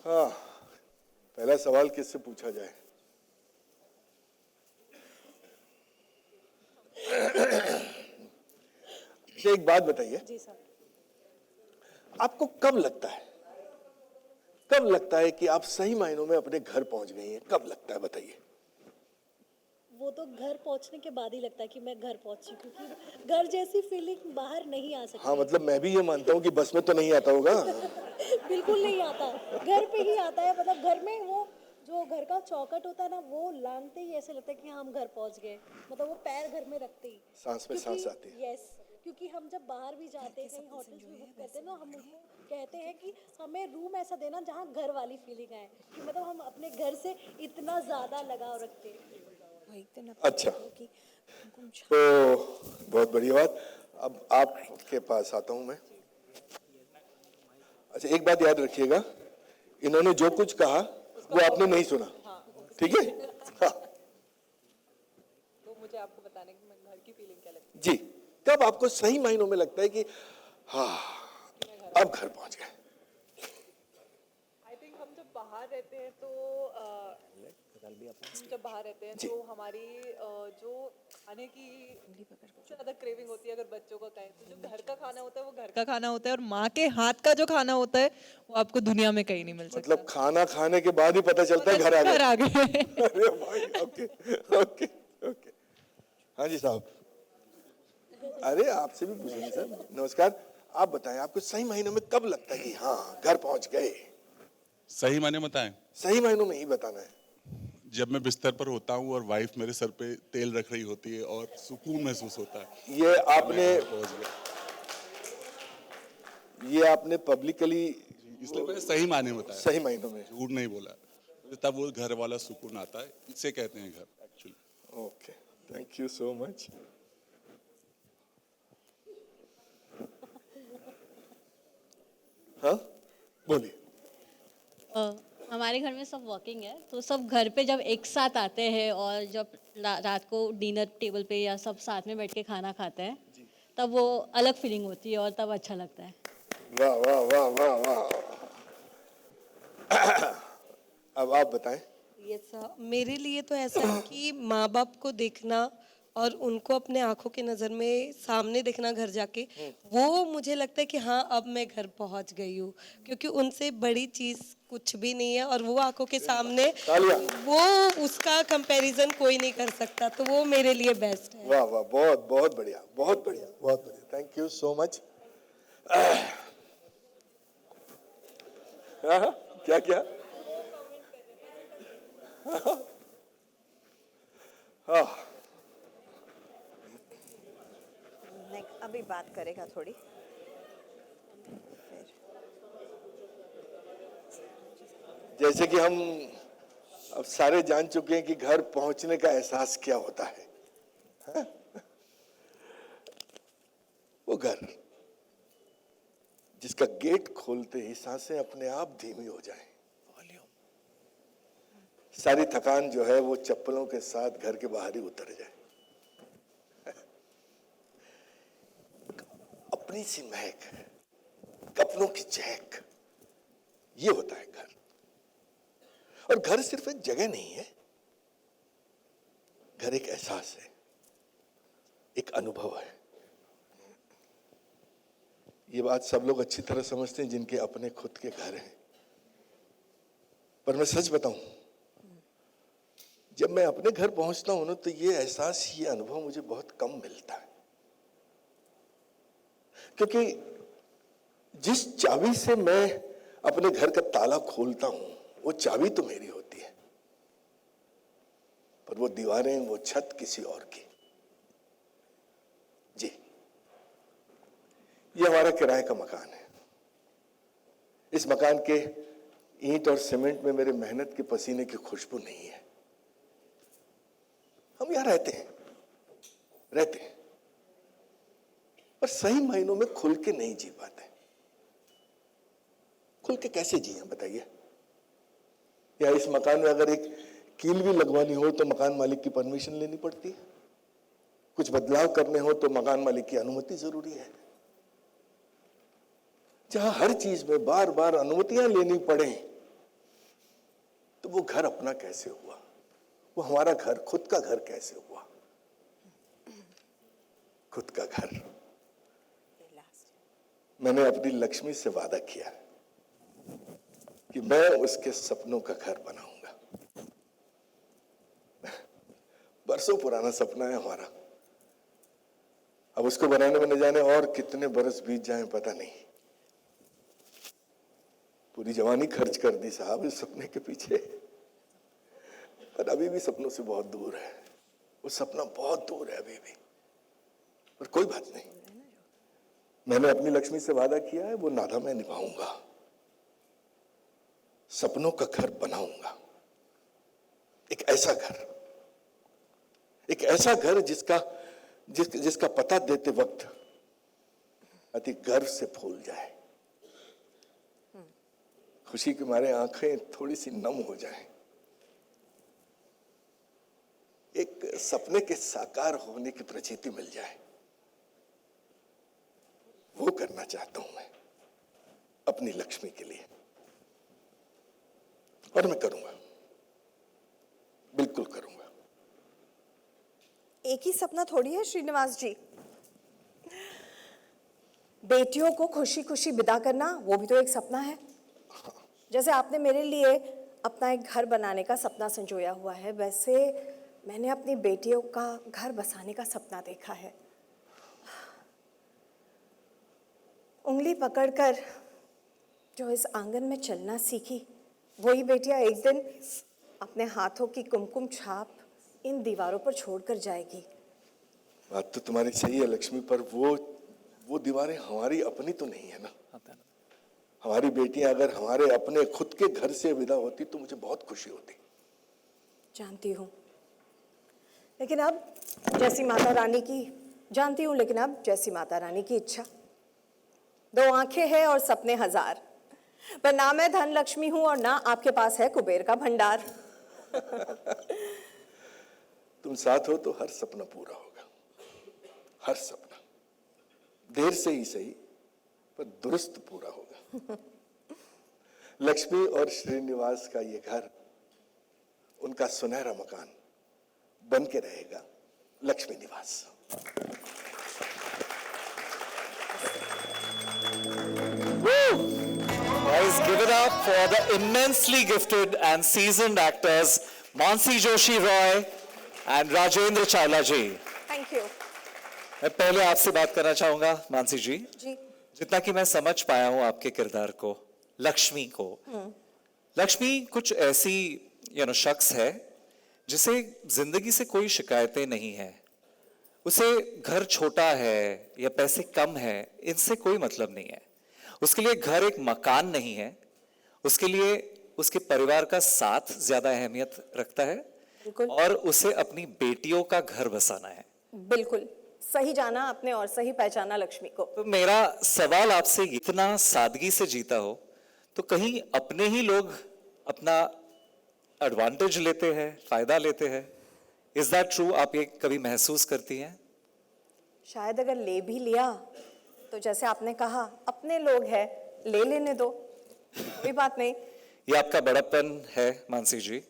हाँ, पहला सवाल किससे पूछा जाए? अच्छा, एक बात बताइए। जी सर। आपको कब लगता है कि आप सही मायनों में अपने घर पहुंच गई हैं? कब लगता है, बताइए। वो तो घर पहुंचने के बाद ही लगता है कि मैं घर पहुंची, क्योंकि घर जैसी फीलिंग बाहर नहीं आ सकती। हाँ, मतलब मैं भी ये मानता हूँ कि बस में तो नहीं आता होगा। बिल्कुल नहीं आता, घर पे ही आता है। मतलब घर में वो जो घर का चौखट होता है ना, वो लांघते ही ऐसे लगता है कि हाँ, हम घर पहुंच गए। मतलब वो पैर घर में रखते ही सांस में सांस आती है। यस, क्योंकि हम जब बाहर भी जाते हैं, कहीं होटल्स भी बुक करते हैं ना, हम उनको कहते हैं कि हमें रूम ऐसा देना जहाँ घर वाली फीलिंग आए, कि मतलब हम अपने घर से इतना ज्यादा लगाव रखते हैं। अच्छा, तो बहुत बढ़िया बात। अब आपके पास आता हूं मैं। अच्छा, एक बात याद रखिएगा, इन्होंने जो कुछ कहा वो आपने नहीं सुना, ठीक है? हाँ तो मुझे आपको बताने की मैं घर की फीलिंग क्या लगती जी। कब आपको सही मायनों में लगता है कि हाँ, अब घर पहुंच गए? है। आई थिंक हम जब बाहर रहते हैं तो जी। तो हमारी जो खाने की सबसे ज्यादा क्रेविंग होती है, अगर बच्चों का कहें तो जो घर का खाना होता है वो घर का खाना होता है, और माँ के हाथ का जो खाना होता है वो आपको दुनिया में कहीं नहीं मिल सकता। मतलब खाना खाने के बाद ही पता चलता है घर आ गए। घर आ गए। अरे भाई, ओके ओके ओके। हाँ जी साहब। अरे आपसे भी पूछेंगे सर। नमस्कार, आप बताएं, आपको सही मायनों में कब लगता है कि हाँ, घर पहुंच गए? सही मायने बताएं, सही मायनों में ही बताना है। जब मैं बिस्तर पर होता हूँ और वाइफ मेरे सर पे तेल रख रही होती है और सुकून महसूस होता है ये कि मैं आपने घर पहुंच गया। पब्लिकली, इसलिए मैंने सही मायने में बताया, सही मायनों में। झूठ नहीं बोला, तब वो घर वाला सुकून आता है। इसे कहते हैं घर actually. Okay, thank you so much. हाँ, बोलिए। हमारे घर में सब वर्किंग है, तो सब घर पे जब एक साथ आते हैं और जब रात को डिनर टेबल पे या सब साथ में बैठ के खाना खाते हैं, तब वो अलग फीलिंग होती है और तब अच्छा लगता है। वाह वाह वाह वाह वाह। अब आप बताएं। यस सर, मेरे लिए तो ऐसा है कि माँ बाप को देखना और उनको अपने आंखों की नज़र में सामने देखना घर जाके, वो मुझे लगता है कि हाँ, अब मैं घर पहुंच गई हूँ, क्योंकि उनसे बड़ी चीज़ कुछ भी नहीं है। और वो आंखों के सामने, तालियां। वो उसका कंपैरिजन कोई नहीं कर सकता, तो वो मेरे लिए बेस्ट है। वाह वाह, बहुत बहुत बढ़िया, बहुत बढ़िया, बहुत बढ़िया, थैंक यू सो मच। क्या क्या? हाँ, अभी बात करेगा थोड़ी। जैसे कि हम अब सारे जान चुके हैं कि घर पहुंचने का एहसास क्या होता है। हाँ? वो घर जिसका गेट खोलते ही सांसें अपने आप धीमी हो जाएं, सारी थकान जो है वो चप्पलों के साथ घर के बाहर ही उतर जाए, अपनी सी महक, कपड़ों की चहक, ये होता है घर। और घर सिर्फ एक जगह नहीं है, घर एक एहसास है, एक अनुभव है। ये बात सब लोग अच्छी तरह समझते हैं जिनके अपने खुद के घर हैं। पर मैं सच बताऊं, जब मैं अपने घर पहुंचता हूं ना, तो ये एहसास, ये अनुभव मुझे बहुत कम मिलता है। क्योंकि जिस चाबी से मैं अपने घर का ताला खोलता हूं, वो चाबी तो मेरी होती है, पर वो दीवारें, वो छत किसी और की। जी, ये हमारा किराए का मकान है। इस मकान के ईंट और सीमेंट में मेरे मेहनत के पसीने की खुशबू नहीं है। हम यहां रहते हैं, पर सही मायनों में खुल के नहीं जी पाते। खुल के कैसे जिए बताइए? या इस मकान में अगर एक कील भी लगवानी हो तो मकान मालिक की परमिशन लेनी पड़ती है, कुछ बदलाव करने हो तो मकान मालिक की अनुमति जरूरी है। जहां हर चीज में बार बार अनुमतियां लेनी पड़े, तो वो घर अपना कैसे हुआ, वो हमारा घर, खुद का घर कैसे हुआ, खुद का घर। मैंने अपनी लक्ष्मी से वादा किया कि मैं उसके सपनों का घर बनाऊंगा। बरसों पुराना सपना है हमारा, अब उसको बनाने में न जाने और कितने बरस बीत जाएं पता नहीं। पूरी जवानी खर्च कर दी साहब इस सपने के पीछे, पर अभी भी सपनों से बहुत दूर है, वो सपना बहुत दूर है अभी भी। पर कोई बात नहीं, मैंने अपनी लक्ष्मी से वादा किया है, वो नादा मैं निभाऊंगा, सपनों का घर बनाऊंगा। एक ऐसा घर, एक ऐसा घर जिसका पता देते वक्त अति गर्व से फूल जाए, खुशी के मारे आंखें थोड़ी सी नम हो जाएं, एक सपने के साकार होने की प्रतीति मिल जाए। वो करना चाहता हूं मैं अपनी लक्ष्मी के लिए, और मैं करूंगा, बिल्कुल करूंगा। एक ही सपना थोड़ी है श्रीनिवास जी, बेटियों को खुशी खुशी विदा करना वो भी तो एक सपना है। जैसे आपने मेरे लिए अपना एक घर बनाने का सपना संजोया हुआ है, वैसे मैंने अपनी बेटियों का घर बसाने का सपना देखा है। उंगली पकड़कर जो इस आंगन में चलना सीखी, वही बेटियां एक दिन अपने हाथों की कुमकुम छाप इन दीवारों पर छोड़कर जाएगी। बात तो तुम्हारी सही है लक्ष्मी, पर वो दीवारें हमारी अपनी तो नहीं है ना। हमारी बेटियां अगर हमारे अपने खुद के घर से विदा होती तो मुझे बहुत खुशी होती। जानती हूँ, लेकिन अब जैसी माता रानी की जानती हूँ लेकिन अब जैसी माता रानी की इच्छा। दो आंखें हैं और सपने हजार, पर ना मैं धन लक्ष्मी हूं और ना आपके पास है कुबेर का भंडार। तुम साथ हो तो हर सपना पूरा होगा, हर सपना, देर से ही सही पर दुरुस्त पूरा होगा। लक्ष्मी और श्रीनिवास का ये घर, उनका सुनहरा मकान बन के रहेगा लक्ष्मी निवास। Guys, give it up for the immensely gifted and seasoned actors Mansi Joshi Roy and Rajendra Chawla ji. Thank you मैं पहले आपसे बात करना चाहूंगा मानसी जी, जी। जितना कि मैं समझ पाया हूं आपके किरदार को, लक्ष्मी को, लक्ष्मी कुछ ऐसी शख्स है जिसे जिंदगी से कोई शिकायतें नहीं है। उसे घर छोटा है या पैसे कम है, इनसे कोई मतलब नहीं है। उसके लिए घर एक मकान नहीं है, उसके लिए उसके परिवार का साथ ज्यादा अहमियत रखता है और उसे अपनी बेटियों का घर बसाना है। बिल्कुल सही जाना आपने और सही पहचाना लक्ष्मी को। तो मेरा सवाल आपसे, इतना सादगी से जीता हो तो कहीं अपने ही लोग अपना एडवांटेज लेते हैं, फायदा लेते हैं? Is that true? आप ये कभी महसूस करती हैं? शायद अगर ले भी लिया तो जैसे आपने कहा अपने लोग हैं, ले लेने दो, कोई बात नहीं। ये आपका बड़प्पन है मानसी जी।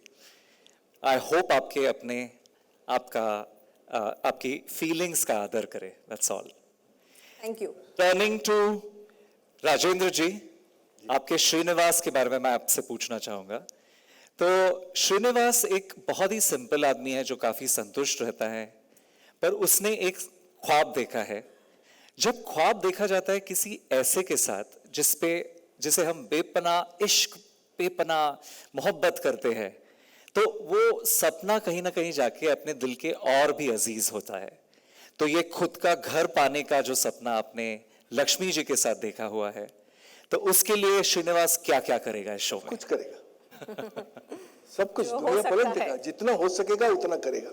आई होप आपके अपने आपकी फीलिंग्स का आदर करे, that's all. Thank you. Turning to Rajendra ji, आपके श्रीनिवास के बारे में मैं आपसे पूछना चाहूंगा। तो श्रीनिवास एक बहुत ही सिंपल आदमी है जो काफी संतुष्ट रहता है, पर उसने एक ख्वाब देखा है। जब ख्वाब देखा जाता है किसी ऐसे के साथ जिसे हम बेपनाह इश्क, बेपनाह मोहब्बत करते हैं, तो वो सपना कहीं ना कहीं जाके अपने दिल के और भी अजीज होता है। तो ये खुद का घर पाने का जो सपना आपने लक्ष्मी जी के साथ देखा हुआ है, तो उसके लिए श्रीनिवास क्या क्या करेगा इस शो में? कुछ करेगा, सब कुछ जो हो दुनिया सकता पलट है। देगा, जितना हो सकेगा उतना करेगा।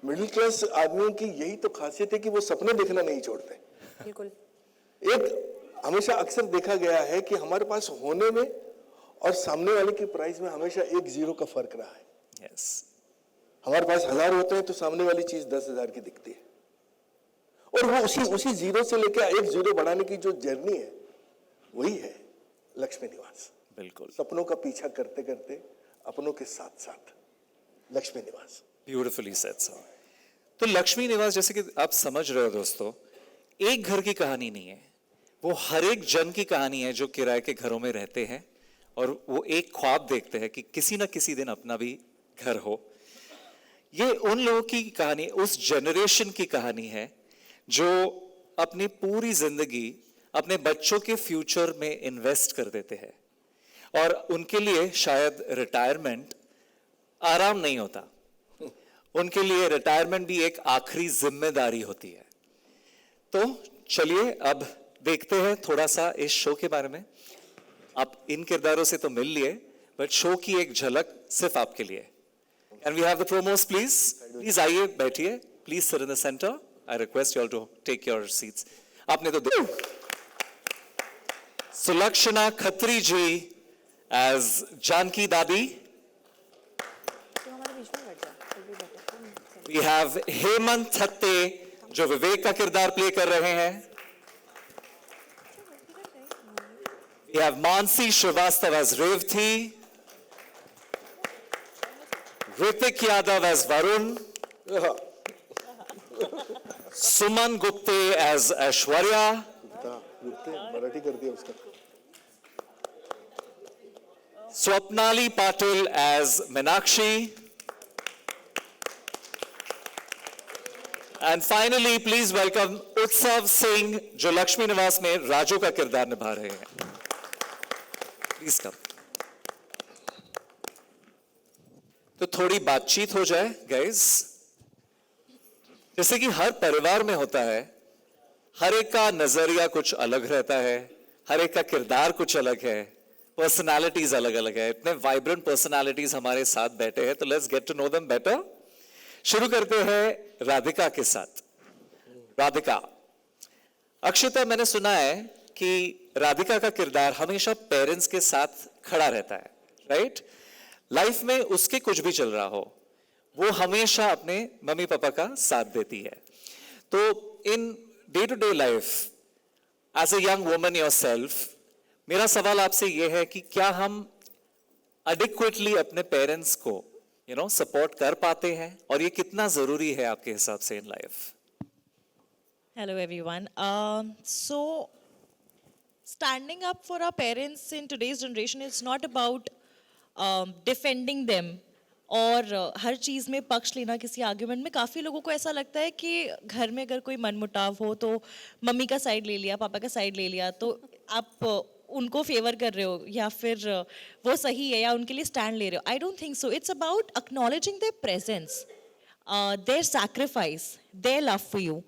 मिडिल क्लास आदमियों की यही तो खासियत है कि वो सपने देखना नहीं छोड़ते। बिल्कुल। एक हमेशा अक्सर देखा गया है कि हमारे पास होने में और सामने वाले की प्राइस में हमेशा 1 0 का फर्क रहा है। Yes. हमारे पास 1000 होते हैं तो सामने वाली चीज 10,000 की दिखती है, और वो उसी 0 से लेकर 1 0 बढ़ाने की जो जर्नी है वही है लक्ष्मी निवास। बिल्कुल। सपनों का पीछा करते करते अपनों के साथ साथ लक्ष्मी निवास। Beautifully said sir. तो लक्ष्मी निवास, जैसे कि आप समझ रहे हो दोस्तों, एक घर की कहानी नहीं है, वो हर एक जन की कहानी है जो किराए के घरों में रहते हैं और वो एक ख्वाब देखते हैं कि किसी ना किसी दिन अपना भी घर हो। ये उन लोगों की कहानी, उस जनरेशन की कहानी है जो अपनी पूरी जिंदगी अपने बच्चों के फ्यूचर में इन्वेस्ट कर देते हैं और उनके लिए शायद रिटायरमेंट आराम नहीं होता, उनके लिए रिटायरमेंट भी एक आखिरी जिम्मेदारी होती है। तो चलिए अब देखते हैं थोड़ा सा इस शो के बारे में। आप इन किरदारों से तो मिल लिए, बट शो की एक झलक सिर्फ आपके लिए। Can we have the promos, please? Please आइए, बैठिए. Please sit in the center. I request you all to take your seats. आपने तो सुलक्षणा खत्री जी as जानकी दादी. We have हेमंत थत्ते जो विवेक का किरदार प्ले कर रहे हैं. We have Mansi Srivastava as Revati. Hrithik Yadav as Varun, Suman Gupte as Aishwarya, Marathi कर दिया उसका। Swapnali Patil as Meenakshi, and finally please welcome उत्सव सिंह जो लक्ष्मी निवास में राजू का किरदार निभा रहे हैं। Please come. तो थोड़ी बातचीत हो जाए गाइस। जैसे कि हर परिवार में होता है, हर एक का नजरिया कुछ अलग रहता है, हर एक का किरदार कुछ अलग है, पर्सनालिटीज अलग अलग है। इतने वाइब्रेंट पर्सनालिटीज हमारे साथ बैठे हैं, तो let's get to know them better. शुरू करते हैं राधिका के साथ। राधिका, अक्षिता, मैंने सुना है कि राधिका का किरदार हमेशा पेरेंट्स के साथ खड़ा रहता है, राइट? लाइफ में उसके कुछ भी चल रहा हो, वो हमेशा अपने मम्मी पापा का साथ देती है। तो in day to day life as a young woman yourself, मेरा सवाल आपसे ये है कि क्या हम एडिक्वेटली अपने पेरेंट्स को सपोर्ट कर पाते हैं, और ये कितना जरूरी है आपके हिसाब से in life? Hello everyone. So standing up for our parents in today's generation is not about defending them और हर चीज़ में पक्ष लेना किसी आर्ग्यूमेंट में। काफ़ी लोगों को ऐसा लगता है कि घर में अगर कोई मनमुटाव हो तो मम्मी का साइड ले लिया, पापा का साइड ले लिया, तो आप उनको फेवर कर रहे हो या फिर वो सही है या उनके लिए स्टैंड ले रहे हो। I don't think so. It's about acknowledging their presence, their sacrifice, their love for you.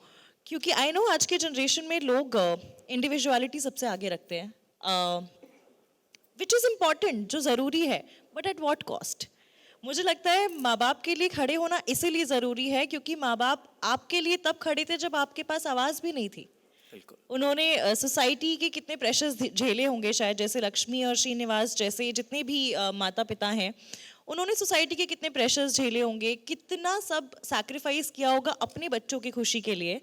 क्योंकि आई नो आज के जनरेशन में लोग इंडिविजुअलिटी सबसे आगे रखते हैं, विच इज़ इम्पॉर्टेंट, जो ज़रूरी है, बट एट वॉट कॉस्ट। मुझे लगता है माँ बाप के लिए खड़े होना इसीलिए ज़रूरी है क्योंकि माँ बाप आपके लिए तब खड़े थे जब आपके पास आवाज़ भी नहीं थी। उन्होंने सोसाइटी के कितने प्रेशर्स झेले होंगे, शायद जैसे लक्ष्मी और श्रीनिवास जैसे जितने भी माता पिता हैं, उन्होंने सोसाइटी के कितने प्रेशर्स झेले होंगे, कितना सब सैक्रिफाइस किया होगा अपने बच्चों की खुशी के लिए।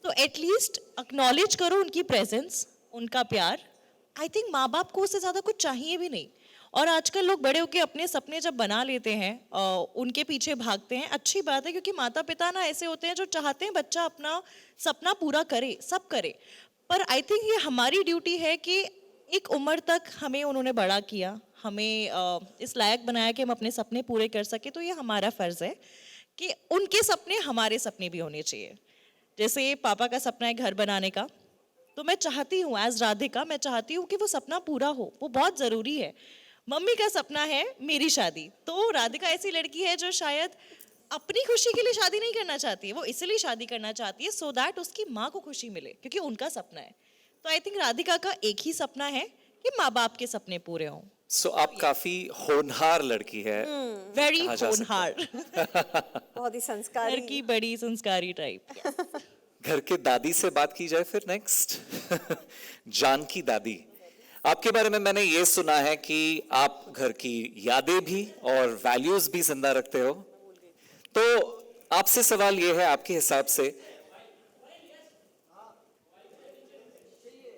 तो एटलीस्ट एक्नॉलेज करो उनकी प्रेजेंस, उनका प्यार। आई थिंक माँ बाप को उससे ज़्यादा कुछ चाहिए भी नहीं। और आजकल लोग बड़े होकर अपने सपने जब बना लेते हैं, उनके पीछे भागते हैं, अच्छी बात है, क्योंकि माता पिता ना ऐसे होते हैं जो चाहते हैं बच्चा अपना सपना पूरा करे, सब करे। पर आई थिंक ये हमारी ड्यूटी है कि एक उम्र तक हमें उन्होंने बड़ा किया, हमें इस लायक बनाया कि हम अपने सपने पूरे कर सके। तो ये हमारा फ़र्ज़ है कि उनके सपने हमारे सपने भी होने चाहिए। जैसे पापा का सपना है घर बनाने का, तो मैं चाहती हूँ एज राधिका, मैं चाहती हूँ कि वो सपना पूरा हो, वो बहुत ज़रूरी है। मम्मी का सपना है मेरी शादी, तो राधिका ऐसी लड़की है जो शायद अपनी खुशी के लिए शादी नहीं करना चाहती है, वो इसलिए शादी करना चाहती है सो दैट उसकी माँ को खुशी मिले, क्योंकि उनका सपना है। तो आई थिंक राधिका का एक ही सपना है कि माँ बाप के सपने पूरे हों। सो आप काफी होनहार लड़की है। वेरी होनहार। बहुत ही संस्कारी, घर की बड़ी संस्कारी टाइप। घर के दादी से बात की जाए फिर नेक्स्ट। जानकी दादी, आपके बारे में मैंने ये सुना है कि आप घर की यादें भी और वैल्यूज भी जिंदा रखते हो। तो आपसे सवाल ये है, आपके हिसाब से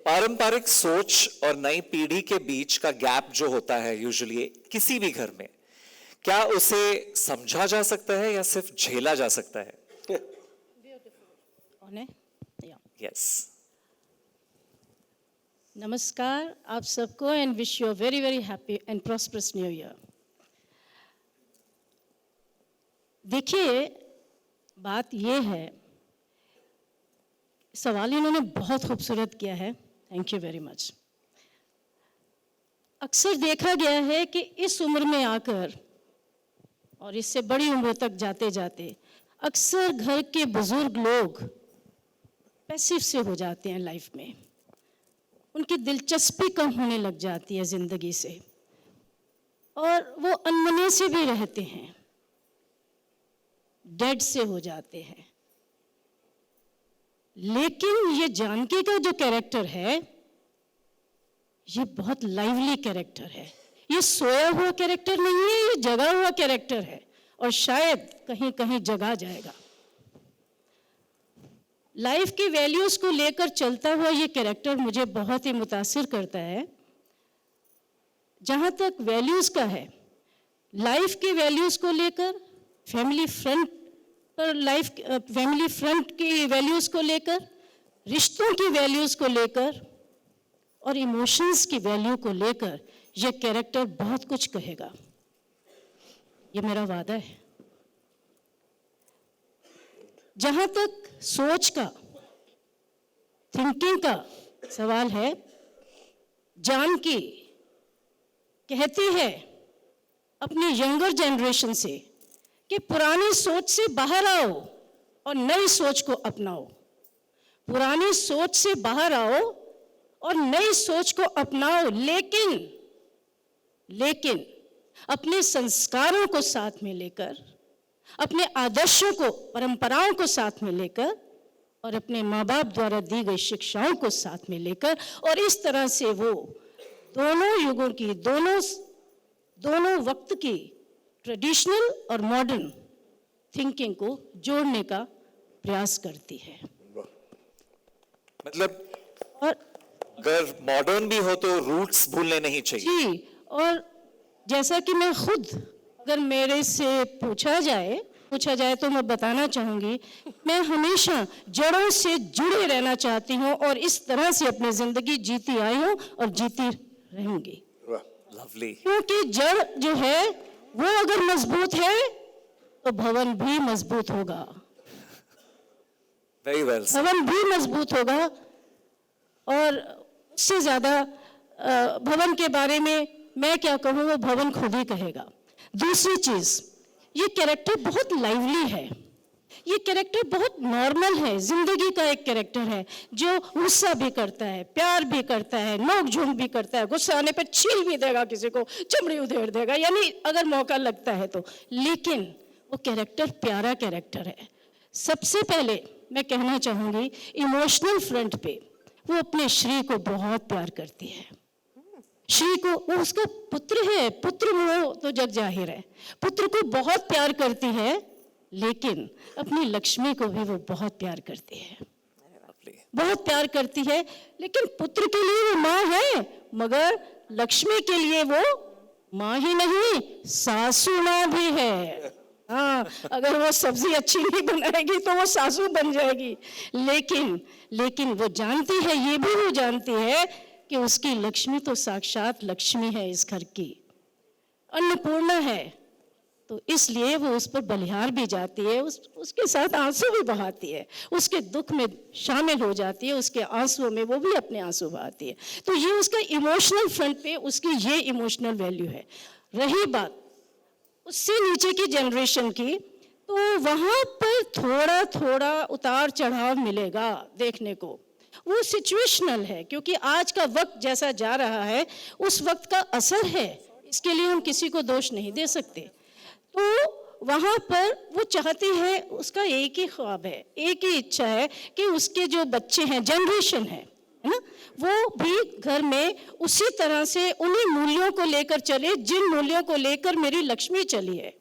पारंपरिक सोच और नई पीढ़ी के बीच का गैप जो होता है यूजुअली किसी भी घर में, क्या उसे समझा जा सकता है या सिर्फ झेला जा सकता है? यस। नमस्कार आप सबको and wish you a very very happy and prosperous new year. देखिए बात ये है, सवाल इन्होंने बहुत खूबसूरत किया है, थैंक यू वेरी मच। अक्सर देखा गया है कि इस उम्र में आकर और इससे बड़ी उम्र तक जाते जाते अक्सर घर के बुजुर्ग लोग पैसिव से हो जाते हैं लाइफ में, उनकी दिलचस्पी कम होने लग जाती है ज़िंदगी से और वो अनमने से भी रहते हैं, डेड से हो जाते हैं। लेकिन ये जानकी का जो कैरेक्टर है ये बहुत लाइवली कैरेक्टर है, ये सोया हुआ कैरेक्टर नहीं है, ये जगा हुआ कैरेक्टर है और शायद कहीं कहीं जगा जाएगा। लाइफ की वैल्यूज़ को लेकर चलता हुआ ये कैरेक्टर मुझे बहुत ही मुतासिर करता है। जहाँ तक वैल्यूज़ का है, लाइफ की वैल्यूज़ को लेकर, फैमिली फ्रंट की वैल्यूज़ को लेकर, रिश्तों की वैल्यूज़ को लेकर और इमोशंस की वैल्यू को लेकर ये कैरेक्टर बहुत कुछ कहेगा, ये मेरा वादा है। जहाँ तक सोच का, थिंकिंग का सवाल है, जानकी कहती है अपनी यंगर जनरेशन से कि पुरानी सोच से बाहर आओ और नई सोच को अपनाओ, पुरानी सोच से बाहर आओ और नई सोच को अपनाओ, लेकिन अपने संस्कारों को साथ में लेकर, अपने आदर्शों को, परंपराओं को साथ में लेकर और अपने माँ बाप द्वारा दी गई शिक्षाओं को साथ में लेकर, और इस तरह से वो दोनों युगों की, दोनों वक्त की ट्रेडिशनल और मॉडर्न थिंकिंग को जोड़ने का प्रयास करती है। मतलब और अगर मॉडर्न भी हो तो रूट्स भूलने नहीं चाहिए। जी, और जैसा कि मैं खुद, अगर मेरे से पूछा जाए तो मैं बताना चाहूँगी, मैं हमेशा जड़ों से जुड़े रहना चाहती हूँ और इस तरह से अपनी ज़िंदगी जीती आई हूँ और जीती रहूँगी। लवली। क्योंकि जड़ जो है वो अगर मजबूत है तो भवन भी मजबूत होगा, वेरी वेल। भवन भी मजबूत होगा और उससे ज़्यादा भवन के बारे में मैं क्या कहूँ, वो भवन खुद ही कहेगा। दूसरी चीज़, ये कैरेक्टर बहुत लाइवली है, ये कैरेक्टर बहुत नॉर्मल है, जिंदगी का एक कैरेक्टर है जो गुस्सा भी करता है, प्यार भी करता है, नोक झोंक भी करता है, गुस्सा आने पे छील भी देगा, किसी को चमड़ी उधेड़ देगा, यानी अगर मौका लगता है तो। लेकिन वो कैरेक्टर प्यारा कैरेक्टर है। सबसे पहले मैं कहना चाहूँगी, इमोशनल फ्रंट पे वो अपने श्री को बहुत प्यार करती है। श्री को, वो उसका पुत्र है, पुत्र मोह तो जग जाहिर है, पुत्र को बहुत प्यार करती है, लेकिन अपनी लक्ष्मी को भी वो बहुत प्यार करती है, बहुत प्यार करती है। लेकिन पुत्र के लिए वो माँ है, मगर लक्ष्मी के लिए वो माँ ही नहीं, सासू माँ भी है। हाँ, अगर वो सब्जी अच्छी नहीं बनाएगी तो वो सासू बन जाएगी। लेकिन वो जानती है, ये भी वो जानती है कि उसकी लक्ष्मी तो साक्षात लक्ष्मी है, इस घर की अन्नपूर्णा है, तो इसलिए वो उस पर बलिहार भी जाती है, उसके साथ आंसू भी बहाती है, उसके दुख में शामिल हो जाती है, उसके आंसुओं में वो भी अपने आंसू बहाती है। तो ये उसका इमोशनल फ्रंट पे उसकी ये इमोशनल वैल्यू है। रही बात उससे नीचे की जनरेशन की, तो वहाँ पर थोड़ा थोड़ा उतार चढ़ाव मिलेगा देखने को, वो सिचुएशनल है, क्योंकि आज का वक्त जैसा जा रहा है उस वक्त का असर है, इसके लिए हम किसी को दोष नहीं दे सकते। तो वहाँ पर वो चाहती है, उसका एक ही ख्वाब है, एक ही इच्छा है कि उसके जो बच्चे हैं, जनरेशन है ना, वो भी घर में उसी तरह से उन्हीं मूल्यों को लेकर चले जिन मूल्यों को लेकर मेरी लक्ष्मी चली है।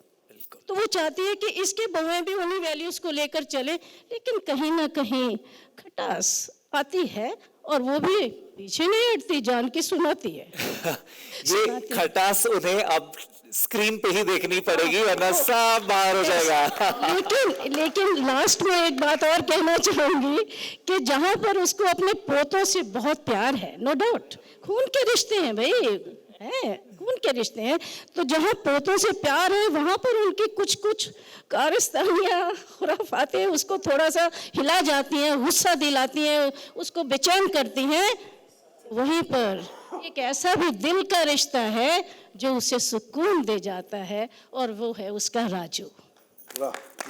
तो वो चाहती है कि इसके बहुएं भी उन्हीं वैल्यूज को लेकर चले, लेकिन कहीं ना कहीं खटास आती है और वो भी पीछे नहीं हटती, जान की सुनाती है। ये खटास उन्हें अब स्क्रीन पे ही देखनी पड़ेगी वरना सब बाहर हो जाएगा। लेकिन लास्ट में एक बात और कहना चाहूंगी कि जहां पर उसको अपने पोतों से बहुत प्यार है, नो डाउट, खून के रिश्ते हैं भाई, है खून के रिश्ते हैं, तो जहां पोतों से प्यार है वहां पर उनकी कुछ कुछ कारस्तानियां खुराफातें उसको थोड़ा सा हिला जाती हैं, गुस्सा दिलाती हैं, उसको बेचैन करती हैं। वहीं पर एक ऐसा भी दिल का रिश्ता है जो उसे सुकून दे जाता है, और वो है उसका राजू।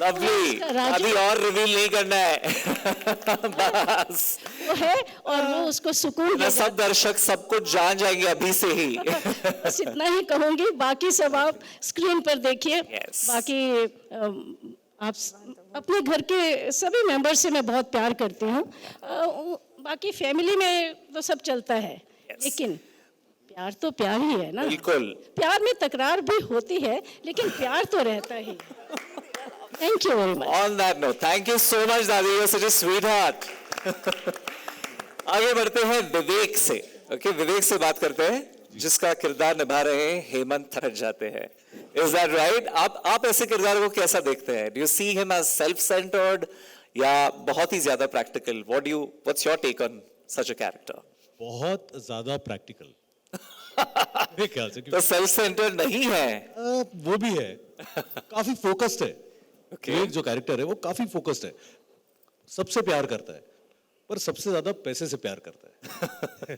लवली, अभी और रिवील नहीं करना है बस वो है और वो उसको सुकून दे सब दर्शक सब कुछ जान जाएंगे अभी से ही। बस इतना ही कहूंगी, बाकी सब आप स्क्रीन पर देखिए। Yes. बाकी आप अपने घर के सभी मेंबर से मैं बहुत प्यार करती हूँ, बाकी फैमिली में तो सब चलता है, लेकिन प्यार तो प्यार ही है ना। बिल्कुल। प्यार में तकरार भी होती है, लेकिन प्यार तो रहता ही। Thank you very much. On that note, thank you so much, दादी, you're such a sweetheart. आगे बढ़ते हैं विवेक से। ओके, विवेक से बात करते हैं जिसका किरदार निभा रहे हैं हेमंत थरज जाते हैं। Is that right? आप ऐसे किरदार को कैसा देखते हैं? Do you see him as self-centered या बहुत ही ज्यादा practical? What's your take on such a character? बहुत ज्यादा प्रैक्टिकल मेरे ख्याल से, तो self-centered नहीं है। वो भी है, काफी फोकस्ड है। विवेक जो कैरेक्टर है वो काफी फोकस्ड है, सबसे प्यार करता है, पर सबसे ज्यादा पैसे से प्यार करता है।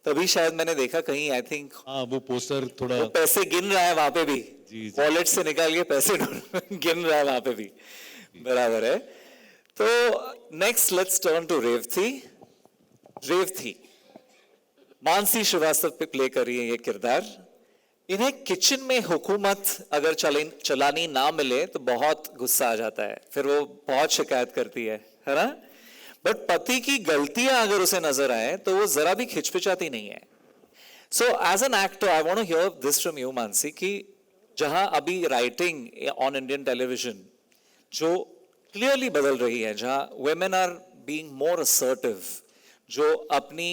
तभी शायद मैंने देखा कहीं, आई थिंक हाँ, वो पोस्टर थोड़ा वो पैसे गिन रहा है वहां पे भी, जी। वॉलेट से निकाल के पैसे गिन रहा है वहां पे भी, बराबर है। तो next let's turn to Revati. Revati Mansi Shrivastava पे प्ले कर रही है ये किरदार। इन्हें किचन में हुकूमत अगर चलानी ना मिले तो बहुत गुस्सा आ जाता है, फिर वो बहुत शिकायत करती है ना। बट पति की गलतियां अगर उसे नजर आए तो वो जरा भी खिचपिचाती नहीं है। So as an actor I want to hear this from you Mansi, कि जहां अभी राइटिंग ऑन इंडियन टेलीविजन जो क्लियरली बदल रही है, जहां women are being more assertive, जो अपनी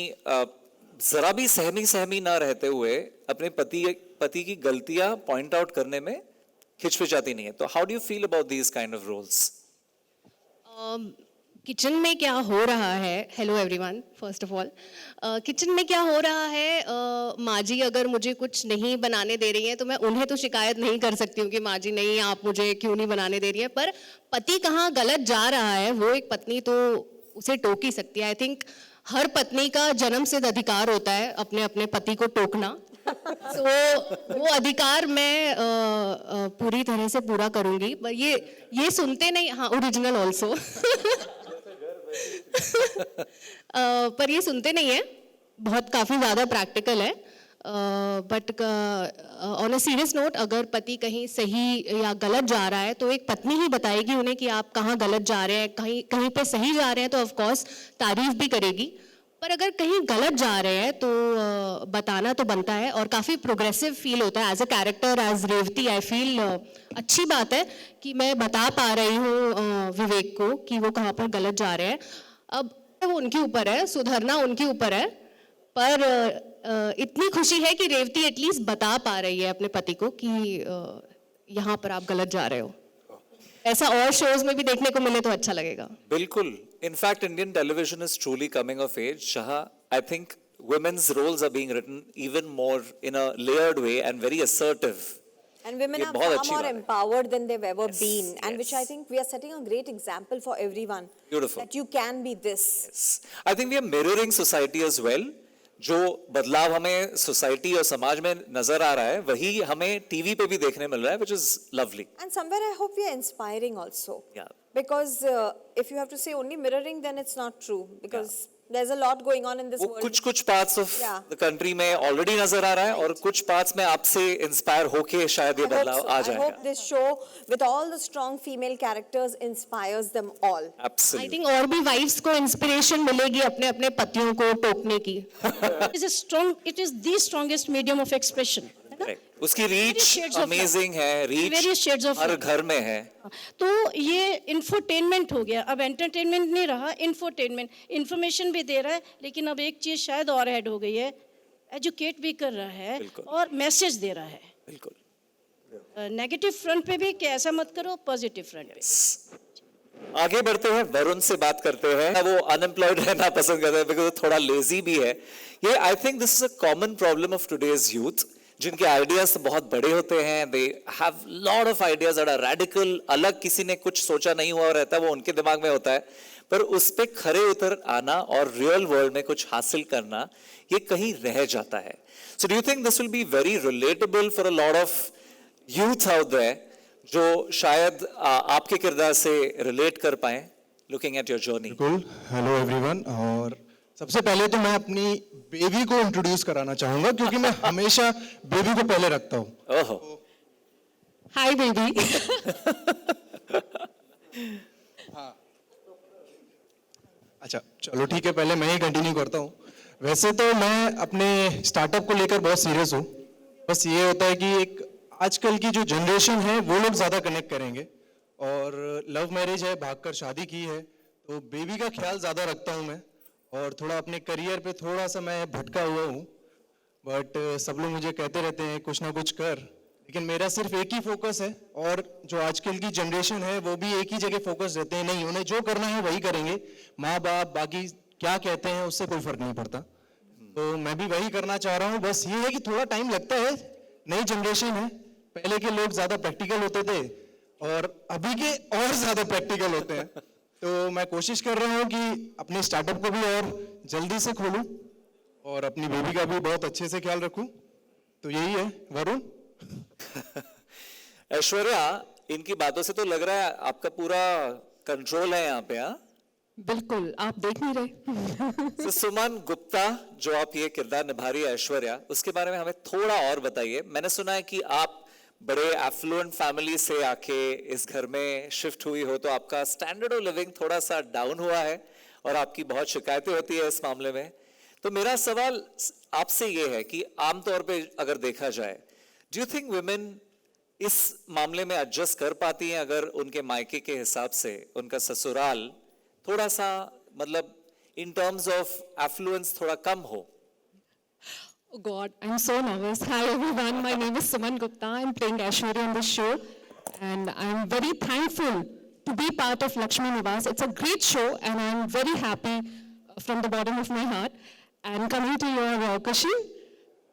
जरा भी सहमी ना रहते हुए अपने पति की गलतियां पॉइंट आउट करने में खिचपिचाती नहीं है। तो how do you feel about these kind of roles? Kitchen में क्या हो रहा है, hello everyone, first of all kitchen में क्या हो रहा है, माँ जी अगर मुझे कुछ नहीं बनाने दे रही है तो मैं उन्हें तो शिकायत नहीं कर सकती हूँ कि माँ जी नहीं आप मुझे क्यों नहीं बनाने दे रही है, पर पति कहाँ गलत जा रहा है वो एक पत्नी तो उसे टोक ही सकती है। आई थिंक हर पत्नी का जन्म सिद्ध अधिकार होता है अपने अपने पति को टोकना। तो वो अधिकार मैं पूरी तरह से पूरा करूंगी, पर ये सुनते नहीं, हाँ ओरिजिनल ऑल्सो पर ये सुनते नहीं है, बहुत काफ़ी ज़्यादा प्रैक्टिकल है। But on a serious note, अगर पति कहीं सही या गलत जा रहा है तो एक पत्नी ही बताएगी उन्हें कि आप कहाँ गलत जा रहे हैं, कहीं पे सही जा रहे हैं तो ऑफ कोर्स तारीफ भी करेगी, पर अगर कहीं गलत जा रहे हैं तो बताना तो बनता है। और काफ़ी प्रोग्रेसिव फील होता है as a character, as Revati. I feel अच्छी बात है कि मैं बता पा रही हूँ विवेक को कि वो कहाँ पर गलत जा रहे हैं। अब वो उनके ऊपर है, सुधरना उनके ऊपर है, पर इतनी खुशी है कि रेवती एटलीस्ट बता पा रही है अपने पति को कि यहाँ पर आप गलत जा रहे हो। ऐसा और शोज में भी देखने को मिले तो अच्छा लगेगा। बिल्कुल। In fact Indian television is truly coming of age, जहां I think women's roles are being written even more in a layered way and very assertive. And women are far more empowered than they've ever been, and which I think we are setting a great example for everyone. Beautiful. That you can be this. Yes. I think we are mirroring society as well. जो बदलाव हमें society और समाज में नजर आ रहा है वही हमें टीवी पे भी देखने मिल रहा है, which is lovely. And somewhere I hope we are inspiring also. Yeah. Because if you have to say only mirroring, then it's not true. Because there's a lot going on in this world. कुछ parts of the country में already नजर आ रहा है, और कुछ parts में आपसे inspire होके शायद ये बदलाव आ जाएगा. I hope this show with all the strong female characters inspires them all. Absolutely. I think और भी wives को inspiration मिलेगी अपने अपने पतियों को टोकने की. It is the strongest medium of expression. उसकी रीच अमेजिंग है, रीच हर घर में है। तो ये इंफोटेनमेंट हो गया, अब एंटरटेनमेंट नहीं रहा, इंफोटेनमेंट। इंफॉर्मेशन भी दे रहा है, लेकिन अब एक चीज शायद और ऐड हो गई है, एजुकेट भी कर रहा है और मैसेज दे रहा है। बिल्कुल नेगेटिव फ्रंट पे भी कि ऐसा मत करो, पॉजिटिव फ्रंट पे। आगे बढ़ते हैं, वरुण से बात करते हैं। वो अनएम्प्लॉयड रहना पसंद करता है बिकॉज थोड़ा लेजी भी है। ये I think this is a common problem of today's youth, जिनके आइडियाज बहुत बड़े होते हैं। They have lot of ideas that are radical, अलग किसी ने कुछ सोचा नहीं हुआ रहता, वो उनके दिमाग में होता है, पर उस पे खरे उतर आना और रियल वर्ल्ड में कुछ हासिल करना ये कहीं रह जाता है। So do you think this will be very relatable for a lot of youth out there जो शायद आपके किरदार से रिलेट कर पाए, लुकिंग एट योर जर्नी? बिल्कुल। Hello everyone. और सबसे पहले तो मैं अपनी बेबी को इंट्रोड्यूस कराना चाहूंगा, क्योंकि मैं हमेशा बेबी को पहले रखता हूँ। ओहो। Hi baby. अच्छा चलो ठीक है, पहले मैं ही कंटिन्यू करता हूँ। वैसे तो मैं अपने स्टार्टअप को लेकर बहुत सीरियस हूँ। बस ये होता है कि एक आजकल की जो जनरेशन है वो लोग ज्यादा कनेक्ट करेंगे, और लव मैरिज है, भागकर शादी की है, तो बेबी का ख्याल ज्यादा रखता हूँ मैं। और थोड़ा अपने करियर पे थोड़ा सा मैं भटका हुआ हूँ, बट सब लोग मुझे कहते रहते हैं कुछ ना कुछ कर, लेकिन मेरा सिर्फ एक ही फोकस है। और जो आजकल की जनरेशन है वो भी एक ही जगह फोकस रहते हैं, नहीं उन्हें जो करना है वही करेंगे, माँ बाप बाकी क्या कहते हैं उससे कोई फर्क नहीं पड़ता। तो मैं भी वही करना चाह रहा हूँ। बस ये है कि थोड़ा टाइम लगता है, नई जनरेशन है, पहले के लोग ज्यादा प्रैक्टिकल होते थे और अभी के और ज्यादा प्रैक्टिकल होते हैं। तो मैं कोशिश कर रहा हूँ कि अपने स्टार्टअप को भी और जल्दी से खोलूं और अपनी बेबी का भी बहुत अच्छे से ख्याल रखूं। तो यही है वरुण। ऐश्वर्या, इनकी बातों से तो लग रहा है आपका पूरा कंट्रोल है यहाँ पे। हाँ बिल्कुल, आप देख नहीं रहे। तो सुमन गुप्ता, जो आप ये किरदार निभा रही है ऐश्वर्या, उसके बारे में हमें थोड़ा और बताइए। मैंने सुना है कि आप बड़े एफ्लुएंट फैमिली से आके इस घर में शिफ्ट हुई हो, तो आपका स्टैंडर्ड ऑफ लिविंग थोड़ा सा डाउन हुआ है और आपकी बहुत शिकायतें होती है इस मामले में। तो मेरा सवाल आपसे ये है कि आमतौर पे अगर देखा जाए, डू यू थिंक वुमेन इस मामले में एडजस्ट कर पाती हैं अगर उनके मायके के हिसाब से उनका ससुराल थोड़ा सा मतलब इन टर्म्स ऑफ एफ्लुएंस थोड़ा कम हो? Oh God, I'm so nervous. Hi everyone, my name is Suman Gupta. I'm playing Aishwarya on this show, and I'm very thankful to be part of Lakshmi Niwas. It's a great show, and I'm very happy from the bottom of my heart. And coming to your question,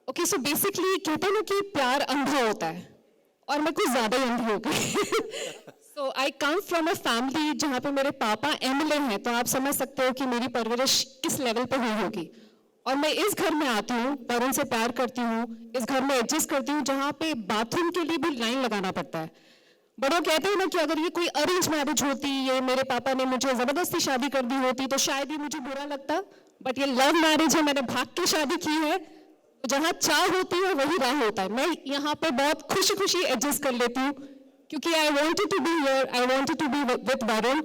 okay, so basically कहते हैं ना कि प्यार अंधा होता है, और मैं कुछ ज़्यादा ही अंधी हो गई। So I come from a family जहाँ पे मेरे पापा MLA हैं, तो आप समझ सकते हो कि मेरी परवरिश किस लेवल पे हुई होगी। और मैं इस घर में आती हूँ, पेरेंट्स से प्यार करती हूँ, इस घर में एडजस्ट करती हूँ जहाँ पे बाथरूम के लिए भी लाइन लगाना पड़ता है। बड़ों कहते हैं ना कि अगर ये कोई अरेंज मैरिज होती, ये मेरे पापा ने मुझे जबरदस्ती शादी कर दी होती तो शायद ये मुझे बुरा लगता, बट ये लव मैरिज है, मैंने भाग के शादी की है, तो जहाँ चाह होती है वही राह होता है। मैं यहाँ पे बहुत खुशी खुशी एडजस्ट कर लेती हूँ, क्योंकि I wanted to be here, I wanted to be with Varun.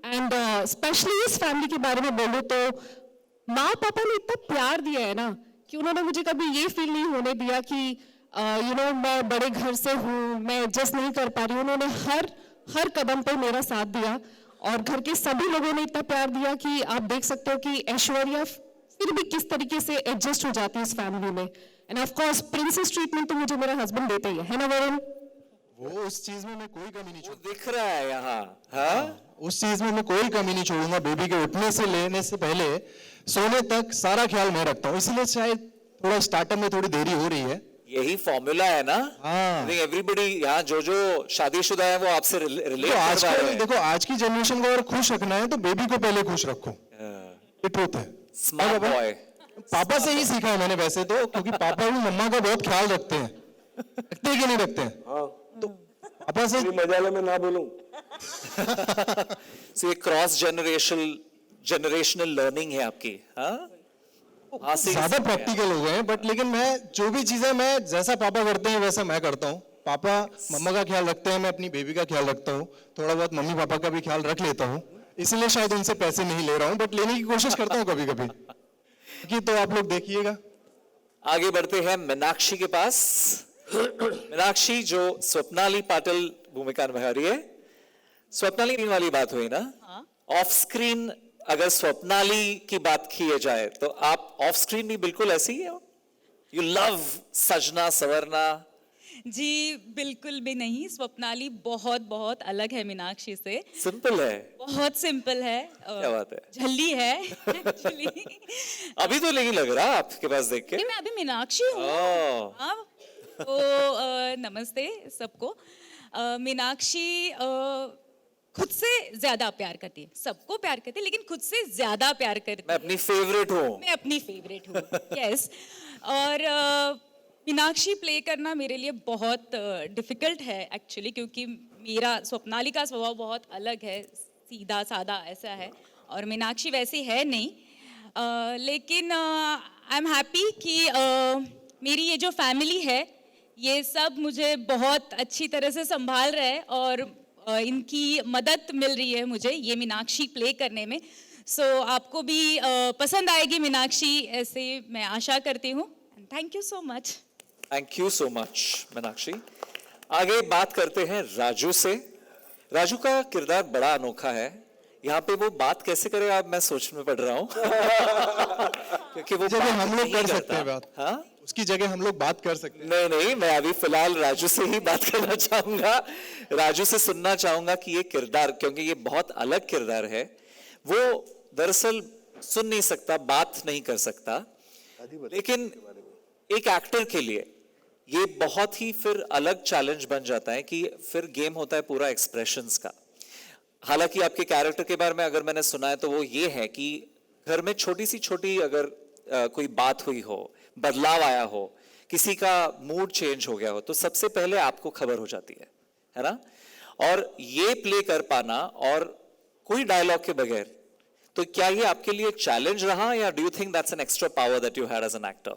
And specially इस फैमिली के बारे में बोलूँ तो माँ पापा ने इतना प्यार दिया है ना कि उन्होंने मुझे कभी ये फील नहीं होने दिया कि मैं बड़े घर से हूँ, मैं एडजस्ट नहीं कर पा रही हूँ। उन्होंने हर कदम पे मेरा साथ दिया, और घर के सभी लोगों ने इतना प्यार दिया कि आप देख सकते हो कि ऐश्वर्या फिर भी किस तरीके से एडजस्ट हो जाती है इस फैमिली में। End of course princess treatment तो मुझे मेरा हस्बैंड देता ही है ना वरुण? वो उस चीज में मैं कोई कमी नहीं छोड़ूंगा। दिख रहा है यहाँ। हाँ, उस चीज में मैं कोई कमी नहीं छोड़ूंगा। बेबी के उठने से लेने से पहले सोने तक सारा ख्याल मैं रखता हूँ, इसलिए शायद थोड़ा स्टार्टअप में थोड़ी देरी हो रही है। यही फॉर्मूला है ना? हाँ। एवरीबडी यहाँ जो शादीशुदा है वो आपसे रिलेट तो कर पा रहे हैं। देखो आज की जनरेशन को अगर खुश रखना है तो बेबी को पहले खुश रखो, ये ट्रूथ है। Smart boy. पापा से ही सीखा है मैंने वैसे तो, क्योंकि पापा भी मम्मा का बहुत ख्याल रखते हैं। रखते हैं कि नहीं रखते हैं? तो पापा से मजाले में ना बोलूं। So ये क्रॉस जनरेशनल लर्निंग है आपकी। हाँ, ज्यादा प्रैक्टिकल हो गए हैं, बट लेकिन मैं जो भी चीजें मैं जैसा पापा करते हैं वैसा मैं करता हूँ। पापा मम्मा का ख्याल रखते हैं, मैं अपनी बेबी का ख्याल रखता हूँ, थोड़ा बहुत मम्मी पापा का भी ख्याल रख लेता हूँ, इसलिए शायद उनसे पैसे नहीं ले रहा हूँ, बट लेने की कोशिश करता हूँ कभी कभी कि। तो आप लोग देखिएगा। आगे बढ़ते हैं मीनाक्षी के पास। मीनाक्षी जो स्वप्नाली पाटिल भूमिका निभा रही है। स्वप्नाली वाली बात हुई ना? ऑफ स्क्रीन अगर स्वप्नाली की बात की जाए तो आप ऑफ स्क्रीन भी बिल्कुल ऐसी ही हो? यू लव सजना सवरना, जी बिल्कुल भी नहीं, स्वप्नाली बहुत बहुत अलग है मीनाक्षी से। सिंपल है, बहुत सिंपल है। क्या बात है? झल्ली है एक्चुअली। अभी तो नहीं लग रहा आपके पास देख के। मैं अभी मीनाक्षी हूँ। ओह। हाँ, तो नमस्ते सबको। मीनाक्षी खुद से ज्यादा प्यार करती है, सबको प्यार करती है लेकिन खुद से ज्यादा प्यार करती है। मैं अपनी फेवरेट हूँ। मैं अपनी फेवरेट हूँ, यस। और मीनाक्षी प्ले करना मेरे लिए बहुत डिफिकल्ट है एक्चुअली, क्योंकि मेरा स्वप्नाली का स्वभाव बहुत अलग है, सीधा साधा ऐसा है, और मीनाक्षी वैसी है नहीं। लेकिन आई एम हैप्पी कि मेरी ये जो फैमिली है ये सब मुझे बहुत अच्छी तरह से संभाल रहा है, और इनकी मदद मिल रही है मुझे ये मीनाक्षी प्ले करने में। सो आपको भी पसंद आएगी मीनाक्षी, ऐसे मैं आशा करती हूँ। Thank you so much. Thank you so much Meenakshi. आगे बात करते हैं राजू से। राजू का किरदार बड़ा अनोखा है, यहाँ पे वो बात कैसे करेगा अब मैं सोच में पड़ रहा हूँ। क्योंकि वो जगह बात हम लोग नहीं कर करता। सकते हैं बात। हाँ, उसकी जगह हम लोग बात कर सकते हैं। नहीं नहीं, मैं अभी फिलहाल राजू से ही बात करना चाहूंगा। राजू से सुनना चाहूंगा कि ये किरदार, क्योंकि ये बहुत अलग किरदार है, वो दरअसल सुन नहीं सकता, बात नहीं कर सकता, लेकिन एक एक्टर के लिए ये बहुत ही फिर अलग चैलेंज बन जाता है कि फिर गेम होता है पूरा एक्सप्रेशंस का। हालांकि आपके कैरेक्टर के बारे में अगर मैंने सुना है तो वो ये है कि घर में छोटी सी छोटी अगर कोई बात हुई हो, बदलाव आया हो, किसी का मूड चेंज हो गया हो, तो सबसे पहले आपको खबर हो जाती है ना? और ये प्ले कर पाना और कोई डायलॉग के बगैर, तो क्या ये आपके लिए चैलेंज रहा, या do you think that's an extra power that you had as an actor?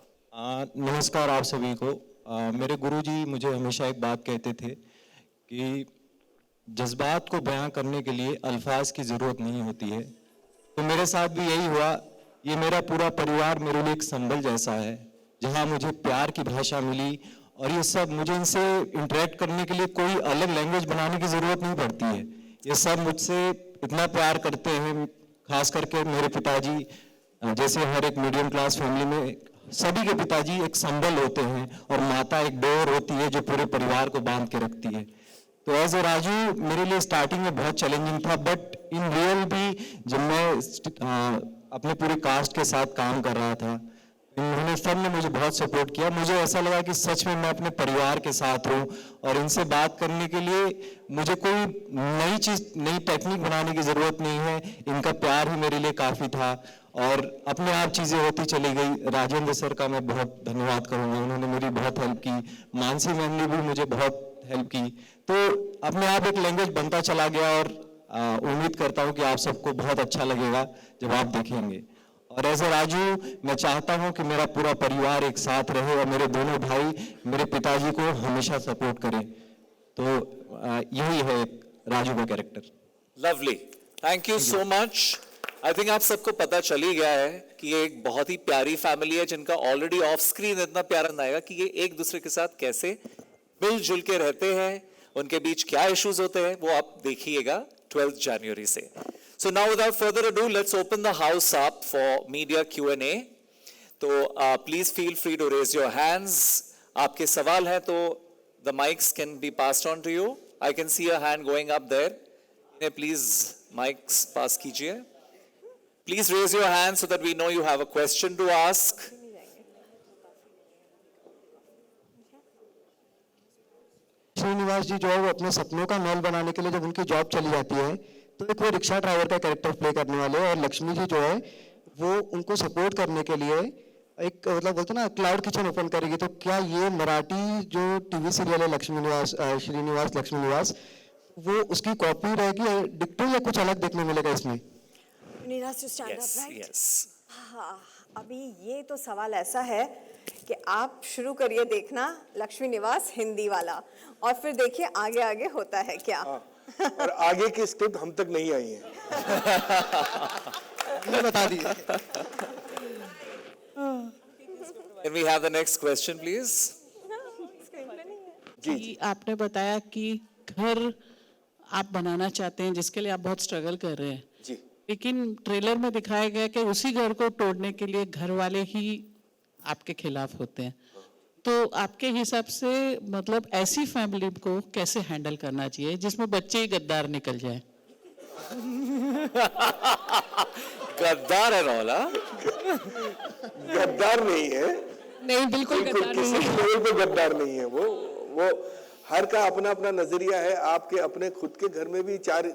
नमस्कार आप सभी को। मेरे गुरुजी मुझे हमेशा एक बात कहते थे कि जज्बात को बयां करने के लिए अल्फाज की ज़रूरत नहीं होती है। तो मेरे साथ भी यही हुआ। ये मेरा पूरा परिवार मेरे लिए एक संबल जैसा है, जहां मुझे प्यार की भाषा मिली, और ये सब मुझे इनसे इंटरेक्ट करने के लिए कोई अलग लैंग्वेज बनाने की ज़रूरत नहीं पड़ती है। ये सब मुझसे इतना प्यार करते हैं, खास करके मेरे पिताजी, जैसे हर एक मीडियम क्लास फैमिली में सभी के पिताजी एक संबल होते हैं, और माता एक डोर होती है जो पूरे परिवार को बांध के रखती है। तो एज ए राजू मेरे लिए स्टार्टिंग में बहुत चैलेंजिंग था, बट इन रियल भी जब मैं अपने पूरे कास्ट के साथ काम कर रहा था, इन्होंने सब ने मुझे बहुत सपोर्ट किया। मुझे ऐसा लगा कि सच में मैं अपने परिवार के साथ हूँ, और इनसे बात करने के लिए मुझे कोई नई चीज़, नई टेक्निक बनाने की ज़रूरत नहीं है। इनका प्यार ही मेरे लिए काफ़ी था, और अपने आप चीज़ें होती चली गई। राजेंद्र सर का मैं बहुत धन्यवाद करूँगा, उन्होंने मेरी बहुत हेल्प की। मानसी मैम ने भी मुझे बहुत हेल्प की। तो अपने आप एक लैंग्वेज बनता चला गया, और उम्मीद करता हूँ कि आप सबको बहुत अच्छा लगेगा जब आप देखेंगे। और एज ए राजू मैं चाहता हूँ कि मेरा पूरा परिवार एक साथ रहे, और मेरे दोनों भाई मेरे पिताजी को हमेशा सपोर्ट करें। तो यही है राजू का character. Lovely, thank you so much. I think आप सबको पता चल ही गया है कि ये एक बहुत ही प्यारी फैमिली है, जिनका ऑलरेडी ऑफ स्क्रीन इतना प्यार आएगा कि ये एक दूसरे के साथ कैसे मिलजुल के रहते हैं, उनके बीच क्या इश्यूज होते हैं, वो आप देखिएगा 12th जनवरी से। So now without further ado, let's open the house up for media Q&A. तो please feel free to raise your hands. आपके सवाल हैं तो the mics can be passed on to you. I can see a hand going up there. Please mics pass कीजिए. Please raise your hand so that we know you have a question to ask. Srinivas जी जो है वो अपने सपनों का महल बनाने के लिए जब उनकी जॉब चली जाती है, तो एक वो रिक्शा ड्राइवर का कैरेक्टर प्ले करने वाले, और लक्ष्मी जी जो है वो उनको सपोर्ट करने के लिए एक मतलब बोलते ना क्लाउड किचन ओपन करेगी। तो क्या ये मराठी जो टीवी सीरियल है लक्ष्मी निवास, श्रीनिवास लक्ष्मी निवास, वो उसकी कॉपी रहेगी डिक्टो, या कुछ अलग देखने मिलेगा इसमें? Neeraj to stand up, right? Yes. हाँ, अभी ये तो सवाल ऐसा है कि आप शुरू करिए देखना लक्ष्मी निवास हिंदी वाला, और फिर देखिए आगे आगे होता है क्या। और आगे की स्क्रिप्ट हम तक नहीं आई है। बता दीजिए। Can we have the next question, please? जी, आपने बताया कि घर आप बनाना चाहते हैं, जिसके लिए आप बहुत स्ट्रगल कर रहे हैं जी। लेकिन ट्रेलर में दिखाया गया कि उसी घर को तोड़ने के लिए घर वाले ही आपके खिलाफ होते हैं। तो आपके हिसाब से मतलब ऐसी फैमिली को कैसे हैंडल करना चाहिए जिसमें बच्चे ही गद्दार निकल जाए? गद्दार है रौला। गद्दार नहीं है, नहीं, बिल्कुल गद्दार नहीं किसी है। भी लेवल पे गद्दार नहीं है वो हर का अपना अपना नजरिया है। आपके अपने खुद के घर में भी चार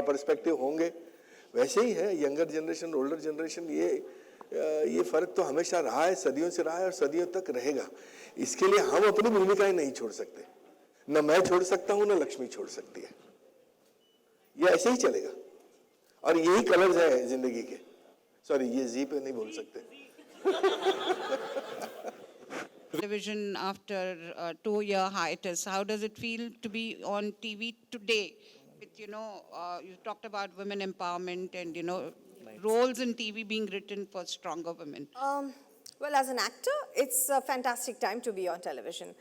पर्सपेक्टिव होंगे, वैसे ही है यंगर जनरेशन, ओल्डर जनरेशन। ये फर्क तो हमेशा रहा है, सदियों से रहा है और सदियों तक रहेगा। इसके लिए हम अपनी भूमिकाएं नहीं छोड़ सकते, न मैं छोड़ सकता हूं, न लक्ष्मी छोड़ सकती है। ये ऐसे ही चलेगा और यही कलर्स है जिंदगी के। सॉरी, ये जी पे नहीं बोल सकते। Television after a 2-year hiatus, how does it feel to be on TV today? With, you talked about women empowerment and, roles in TV being written for stronger women. Well, as an actor, it's a fantastic time to be on television.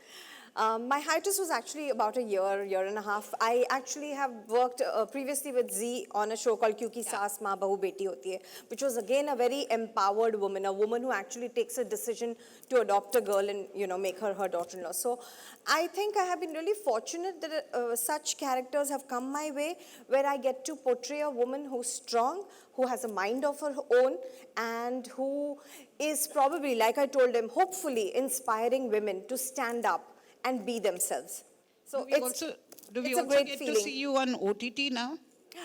My hiatus was actually about a year and a half. I actually have worked previously with Zee on a show called Kyunki Saas Maa Bahu Beti Hoti Hai, which was again a very empowered woman, a woman who actually takes a decision to adopt a girl and make her daughter-in-law. So I think I have been really fortunate that such characters have come my way, where I get to portray a woman who's strong, who has a mind of her own, and who is probably, like I told him, hopefully inspiring women to stand up and be themselves. So Do we also get to see you on OTT now?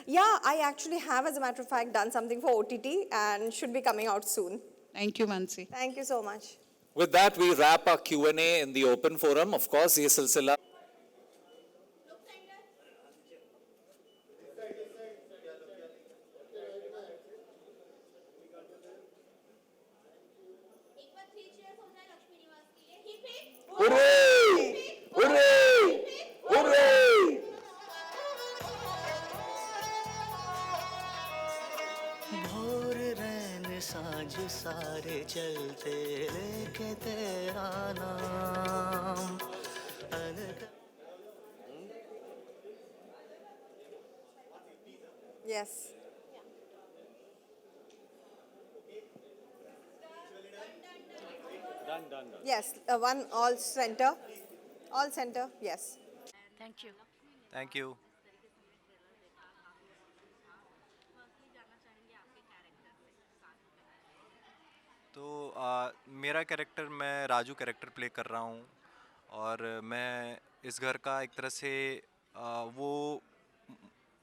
Yeah, I actually have, as a matter of fact, done something for OTT and should be coming out soon. Thank you, Mansi. Thank you so much. With that, we wrap our Q&A in the open forum. Of course, ये सिलसिला भोर रैन साँझ सारे चलते लेके तेरा नाम। Yes. Done. Yes, one all center. All center, yes. Thank you. Thank you. तो मेरा कैरेक्टर, मैं राजू कैरेक्टर प्ले कर रहा हूँ और मैं इस घर का एक तरह से वो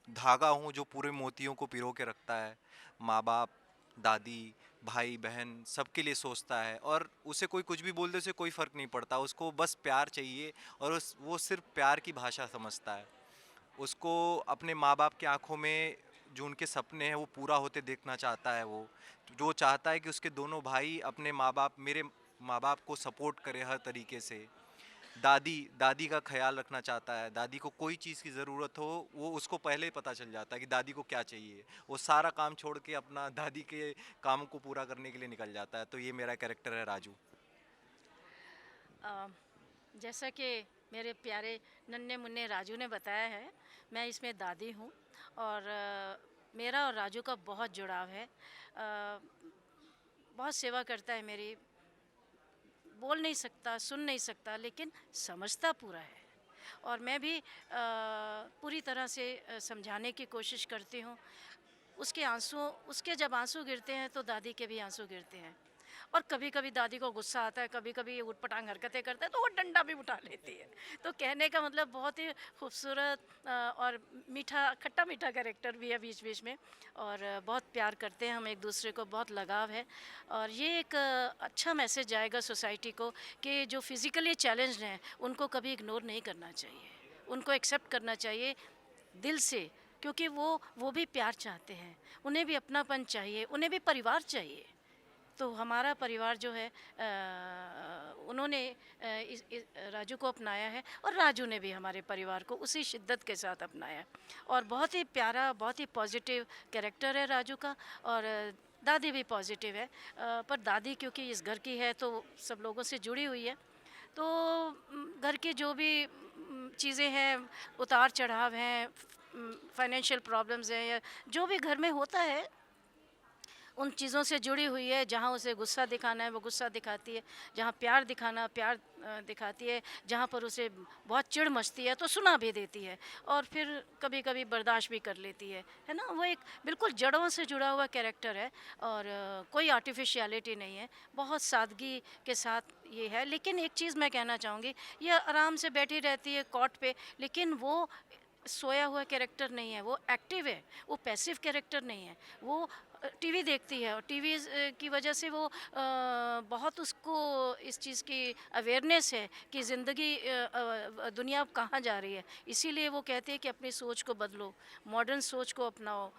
धागा हूँ जो पूरे मोतियों को पिरो के रखता है। माँ बाप, दादी, भाई बहन सबके लिए सोचता है और उसे कोई कुछ भी बोल दे उसे कोई फ़र्क नहीं पड़ता। उसको बस प्यार चाहिए और वो सिर्फ प्यार की भाषा समझता है। उसको अपने माँ बाप की आंखों में जो उनके सपने हैं वो पूरा होते देखना चाहता है। वो जो चाहता है कि उसके दोनों भाई अपने माँ बाप, मेरे माँ बाप को सपोर्ट करे हर तरीके से। दादी का ख्याल रखना चाहता है। दादी को कोई चीज़ की ज़रूरत हो वो उसको पहले ही पता चल जाता है कि दादी को क्या चाहिए। वो सारा काम छोड़ के अपना दादी के काम को पूरा करने के लिए निकल जाता है। तो ये मेरा कैरेक्टर है राजू। जैसा कि मेरे प्यारे नन्हे मुन्ने राजू ने बताया है, मैं इसमें दादी हूँ और मेरा और राजू का बहुत जुड़ाव है। बहुत सेवा करता है मेरी, बोल नहीं सकता, सुन नहीं सकता, लेकिन समझता पूरा है। और मैं भी पूरी तरह से समझाने की कोशिश करती हूँ। उसके जब आंसू गिरते हैं तो दादी के भी आंसू गिरते हैं। और कभी कभी दादी को गुस्सा आता है, कभी कभी उटपटांग हरकतें करता है तो वो डंडा भी उठा लेती है। तो कहने का मतलब बहुत ही खूबसूरत और मीठा, खट्टा मीठा कैरेक्टर भी है बीच बीच में। और बहुत प्यार करते हैं हम एक दूसरे को, बहुत लगाव है। और ये एक अच्छा मैसेज जाएगा सोसाइटी को कि जो फिज़िकली चैलेंज्ड हैं उनको कभी इग्नोर नहीं करना चाहिए, उनको एक्सेप्ट करना चाहिए दिल से, क्योंकि वो भी प्यार चाहते हैं, उन्हें भी अपनापन चाहिए, उन्हें भी परिवार चाहिए। तो हमारा परिवार जो है उन्होंने राजू को अपनाया है और राजू ने भी हमारे परिवार को उसी शिद्दत के साथ अपनाया है। और बहुत ही प्यारा, बहुत ही पॉजिटिव कैरेक्टर है राजू का। और दादी भी पॉजिटिव है, पर दादी क्योंकि इस घर की है तो सब लोगों से जुड़ी हुई है। तो घर की जो भी चीज़ें हैं, उतार चढ़ाव हैं, फाइनेंशियल प्रॉब्लम्स हैं, या जो भी घर में होता है उन चीज़ों से जुड़ी हुई है। जहाँ उसे गुस्सा दिखाना है वो गुस्सा दिखाती है, जहाँ प्यार दिखाना प्यार दिखाती है, जहाँ पर उसे बहुत चिढ़ मचती है तो सुना भी देती है, और फिर कभी कभी बर्दाश्त भी कर लेती है ना। वो एक बिल्कुल जड़ों से जुड़ा हुआ कैरेक्टर है, और कोई आर्टिफिशियलिटी नहीं है, बहुत सादगी के साथ ये है। लेकिन एक चीज़ मैं कहना चाहूँगी, ये आराम से बैठी रहती है कॉट पे, लेकिन वो सोया हुआ कैरेक्टर नहीं है, वो एक्टिव है, वो पैसिव कैरेक्टर नहीं है। वो टीवी देखती है, और टीवी की वजह से वो बहुत उसको इस चीज़ की अवेयरनेस है कि ज़िंदगी दुनिया अब कहाँ जा रही है। इसीलिए वो कहते हैं कि अपनी सोच को बदलो, मॉडर्न सोच को अपनाओ,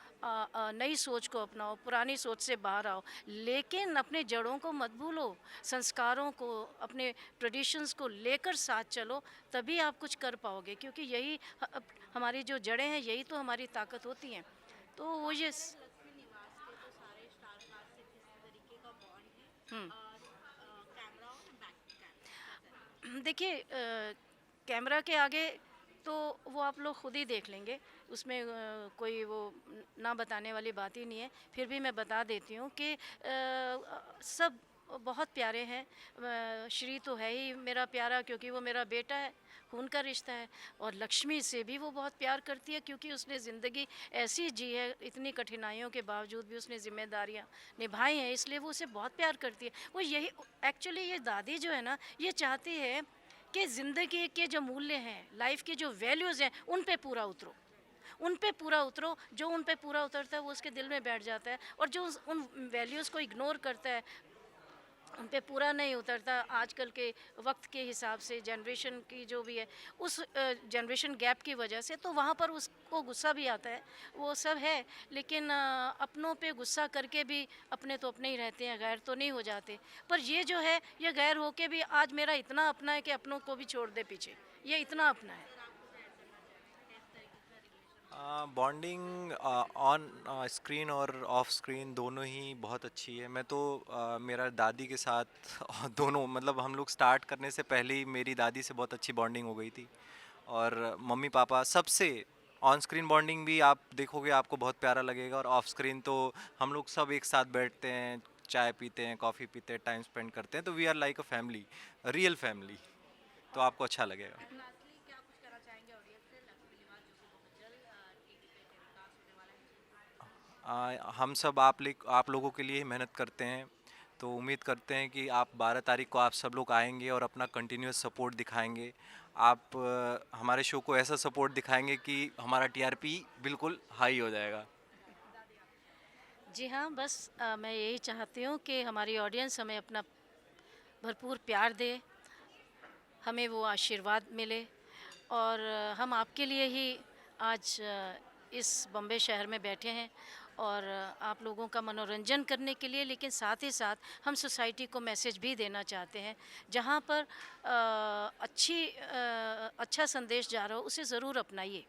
नई सोच को अपनाओ, पुरानी सोच से बाहर आओ, लेकिन अपने जड़ों को मत भूलो, संस्कारों को, अपने ट्रेडिशंस को लेकर साथ चलो, तभी आप कुछ कर पाओगे। क्योंकि यही हमारी जो जड़ें हैं, यही तो हमारी ताकत होती हैं। तो वो ये देखिए, कैमरा के आगे तो वो आप लोग खुद ही देख लेंगे, उसमें कोई वो ना बताने वाली बात ही नहीं है। फिर भी मैं बता देती हूँ कि सब बहुत प्यारे हैं। श्री तो है ही मेरा प्यारा, क्योंकि वो मेरा बेटा है, खून का रिश्ता है। और लक्ष्मी से भी वो बहुत प्यार करती है, क्योंकि उसने ज़िंदगी ऐसी जी है, इतनी कठिनाइयों के बावजूद भी उसने जिम्मेदारियाँ निभाई हैं, इसलिए वो उसे बहुत प्यार करती है। वो यही एक्चुअली, ये दादी जो है ना, ये चाहती है कि ज़िंदगी के जो मूल्य हैं, लाइफ के जो वैल्यूज़ हैं, उन पे पूरा उतरो, उन पे पूरा उतरो। जो उन पे पूरा उतरता है वो उसके दिल में बैठ जाता है, और जो उन वैल्यूज़ को इग्नोर करता है, उन पे पूरा नहीं उतरता, आजकल के वक्त के हिसाब से, जनरेशन की जो भी है, उस जनरेशन गैप की वजह से, तो वहाँ पर उसको गुस्सा भी आता है। वो सब है, लेकिन अपनों पे गुस्सा करके भी अपने तो अपने ही रहते हैं, गैर तो नहीं हो जाते। पर ये जो है, ये गैर होके भी आज मेरा इतना अपना है कि अपनों को भी छोड़ दे पीछे, ये इतना अपना है। बॉन्डिंग ऑन स्क्रीन और ऑफ स्क्रीन दोनों ही बहुत अच्छी है। मैं तो मेरा दादी के साथ दोनों, मतलब हम लोग स्टार्ट करने से पहले ही मेरी दादी से बहुत अच्छी बॉन्डिंग हो गई थी, और मम्मी पापा सबसे। ऑन स्क्रीन बॉन्डिंग भी आप देखोगे, आपको बहुत प्यारा लगेगा, और ऑफ स्क्रीन तो हम लोग सब एक साथ बैठते हैं, चाय पीते हैं, कॉफ़ी पीते हैं, टाइम स्पेंड करते हैं, तो we are like a family, real family, तो आपको अच्छा लगेगा। हम सब आप लोगों के लिए ही मेहनत करते हैं, तो उम्मीद करते हैं कि आप 12 तारीख को आप सब लोग आएंगे और अपना कंटिन्यूस सपोर्ट दिखाएंगे। आप हमारे शो को ऐसा सपोर्ट दिखाएंगे कि हमारा टीआरपी बिल्कुल हाई हो जाएगा। जी हाँ, बस मैं यही चाहती हूँ कि हमारी ऑडियंस हमें अपना भरपूर प्यार दे, हमें वो आशीर्वाद मिले, और हम आपके लिए ही आज इस बम्बे शहर में बैठे हैं, और आप लोगों का मनोरंजन करने के लिए, लेकिन साथ ही साथ हम सोसाइटी को मैसेज भी देना चाहते हैं। जहाँ पर अच्छा संदेश जा रहा हो, उसे ज़रूर अपनाइए,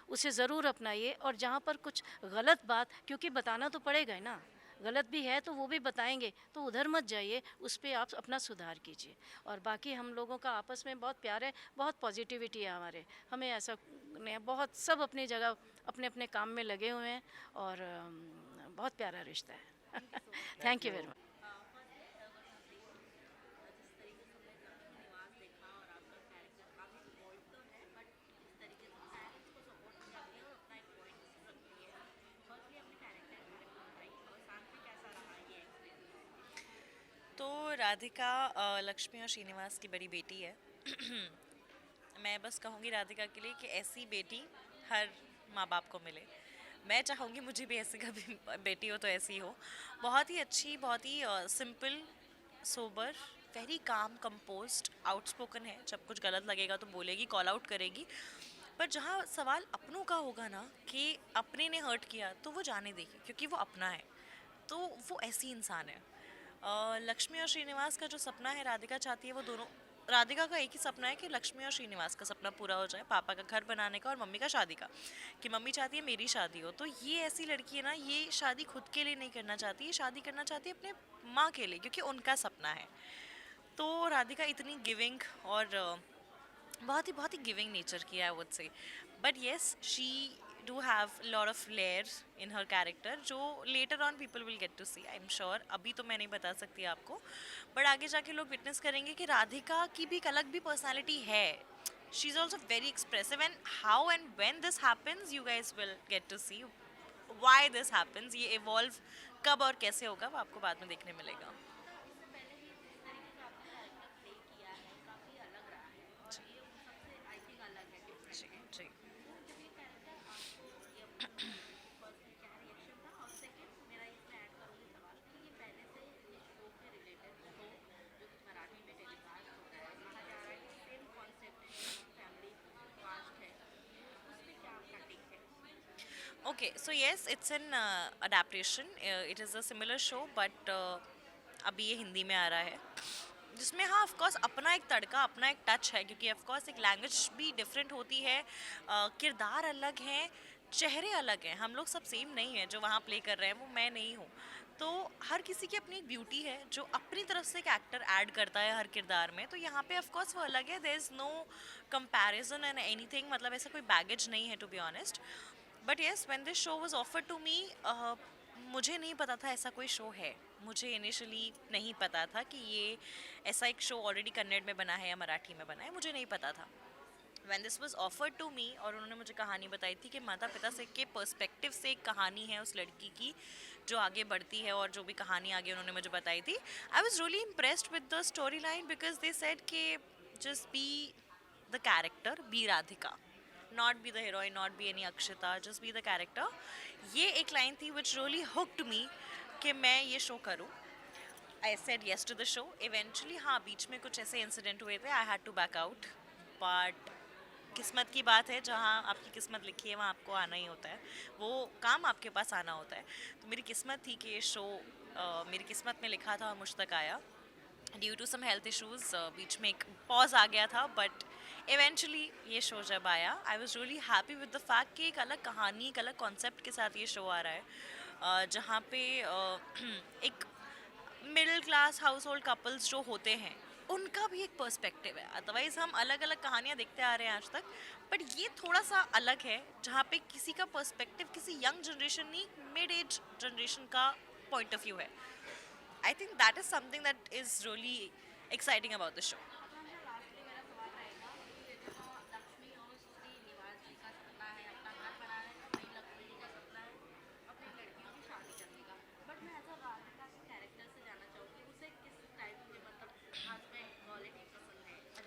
उसे ज़रूर अपनाइए। और जहाँ पर कुछ गलत बात, क्योंकि बताना तो पड़ेगा ही ना, गलत भी है तो वो भी बताएंगे, तो उधर मत जाइए, उस पर आप अपना सुधार कीजिए। और बाकी हम लोगों का आपस में बहुत प्यार है, बहुत पॉजिटिविटी है हमारे, हमें ऐसा नहीं, बहुत सब अपनी जगह अपने अपने काम में लगे हुए हैं, और बहुत प्यारा रिश्ता है। Thank you very much. तो राधिका लक्ष्मी और श्रीनिवास की बड़ी बेटी है। मैं बस कहूँगी राधिका के लिए कि ऐसी बेटी हर माँ बाप को मिले। मैं चाहूँगी मुझे भी ऐसी कभी बेटी हो तो ऐसी हो। बहुत ही अच्छी, बहुत ही simple, sober, very calm, composed, outspoken है। जब कुछ गलत लगेगा तो बोलेगी, कॉल आउट करेगी। पर जहाँ सवाल अपनों का होगा ना, कि अपने ने हर्ट किया, तो वो जाने देगी, क्योंकि वो अपना है, तो वो ऐसी इंसान है। लक्ष्मी और श्रीनिवास का जो सपना है, राधिका चाहती है वो दोनों, राधिका का एक ही सपना है कि लक्ष्मी और श्रीनिवास का सपना पूरा हो जाए, पापा का घर बनाने का और मम्मी का शादी का, कि मम्मी चाहती है मेरी शादी हो। तो ये ऐसी लड़की है ना, ये शादी खुद के लिए नहीं करना चाहती, ये शादी करना चाहती है अपने माँ के लिए, क्योंकि उनका सपना है। तो राधिका इतनी गिविंग और बहुत ही गिविंग नेचर की है, I would say. But yes, she do have a lot of layer in her character जो later on people will get to see, I'm sure. अभी तो मैं नहीं बता सकती आपको, but आगे जाके लोग witness करेंगे कि राधिका की भी एक अलग भी personality है. She's also very expressive, and how and when this happens, you guys will get to see why this happens. ये evolve कब और कैसे होगा वो आपको बाद में देखने मिलेगा. Okay, so yes, it's an adaptation. It is a similar show, but अभी ये हिंदी में आ रहा है, जिसमें हाँ ऑफ कोर्स अपना एक तड़का, अपना एक टच है, क्योंकि ऑफ कोर्स एक लैंग्वेज भी डिफरेंट होती है, किरदार अलग हैं, चेहरे अलग हैं. हम लोग सब सेम नहीं हैं. जो वहाँ प्ले कर रहे हैं वो मैं नहीं हूँ. तो हर किसी की अपनी एक ब्यूटी है जो अपनी तरफ से एक एक्टर ऐड करता है हर किरदार में. तो यहाँ पे ऑफ कोर्स वो अलग है. There is no comparison and anything. मतलब ऐसा कोई बैगेज नहीं है, to be honest. But yes, when this show was offered to me, मुझे नहीं पता था ऐसा कोई शो है. मुझे इनिशियली नहीं पता था कि ये ऐसा एक शो ऑलरेडी कन्नड़ में बना है या मराठी में बना है. मुझे नहीं पता था. When this was offered to me और उन्होंने मुझे कहानी बताई थी कि माता पिता से के पर्सपेक्टिव से एक कहानी है उस लड़की की जो आगे बढ़ती है, और जो भी कहानी आगे उन्होंने मुझे बताई थी, I was really impressed with the story line, because they said कि just be the character, be Radhika, not be the heroine, not be any Akshita, just be the character. ये एक लाइन थी which really hooked me कि मैं ये show करूँ. I said yes to the show. Eventually हाँ बीच में कुछ ऐसे इंसिडेंट हुए थे, I had to back out. But किस्मत की बात है, जहाँ आपकी किस्मत लिखी है वहाँ आपको आना ही होता है, वो काम आपके पास आना होता है. तो मेरी किस्मत थी कि ये शो मेरी किस्मत में लिखा था और मुझ तक आया. Due to some health issues बीच में एक पॉज आ गया था, बट इवेंचुअली ये शो जब आया, आई was really happy with the fact कि एक अलग कहानी, एक अलग कॉन्सेप्ट के साथ ये शो आ रहा है, जहाँ पे एक middle class house hold couples जो होते हैं उनका भी एक पर्सपेक्टिव है. अदरवाइज़ हम अलग अलग कहानियाँ देखते आ रहे हैं आज तक, बट ये थोड़ा सा अलग है, जहाँ पे किसी का पर्सपेक्टिव किसी यंग जनरेशन नहीं, मिड एज जनरेशन का पॉइंट ऑफ व्यू है. I think that is something that is really exciting about the show.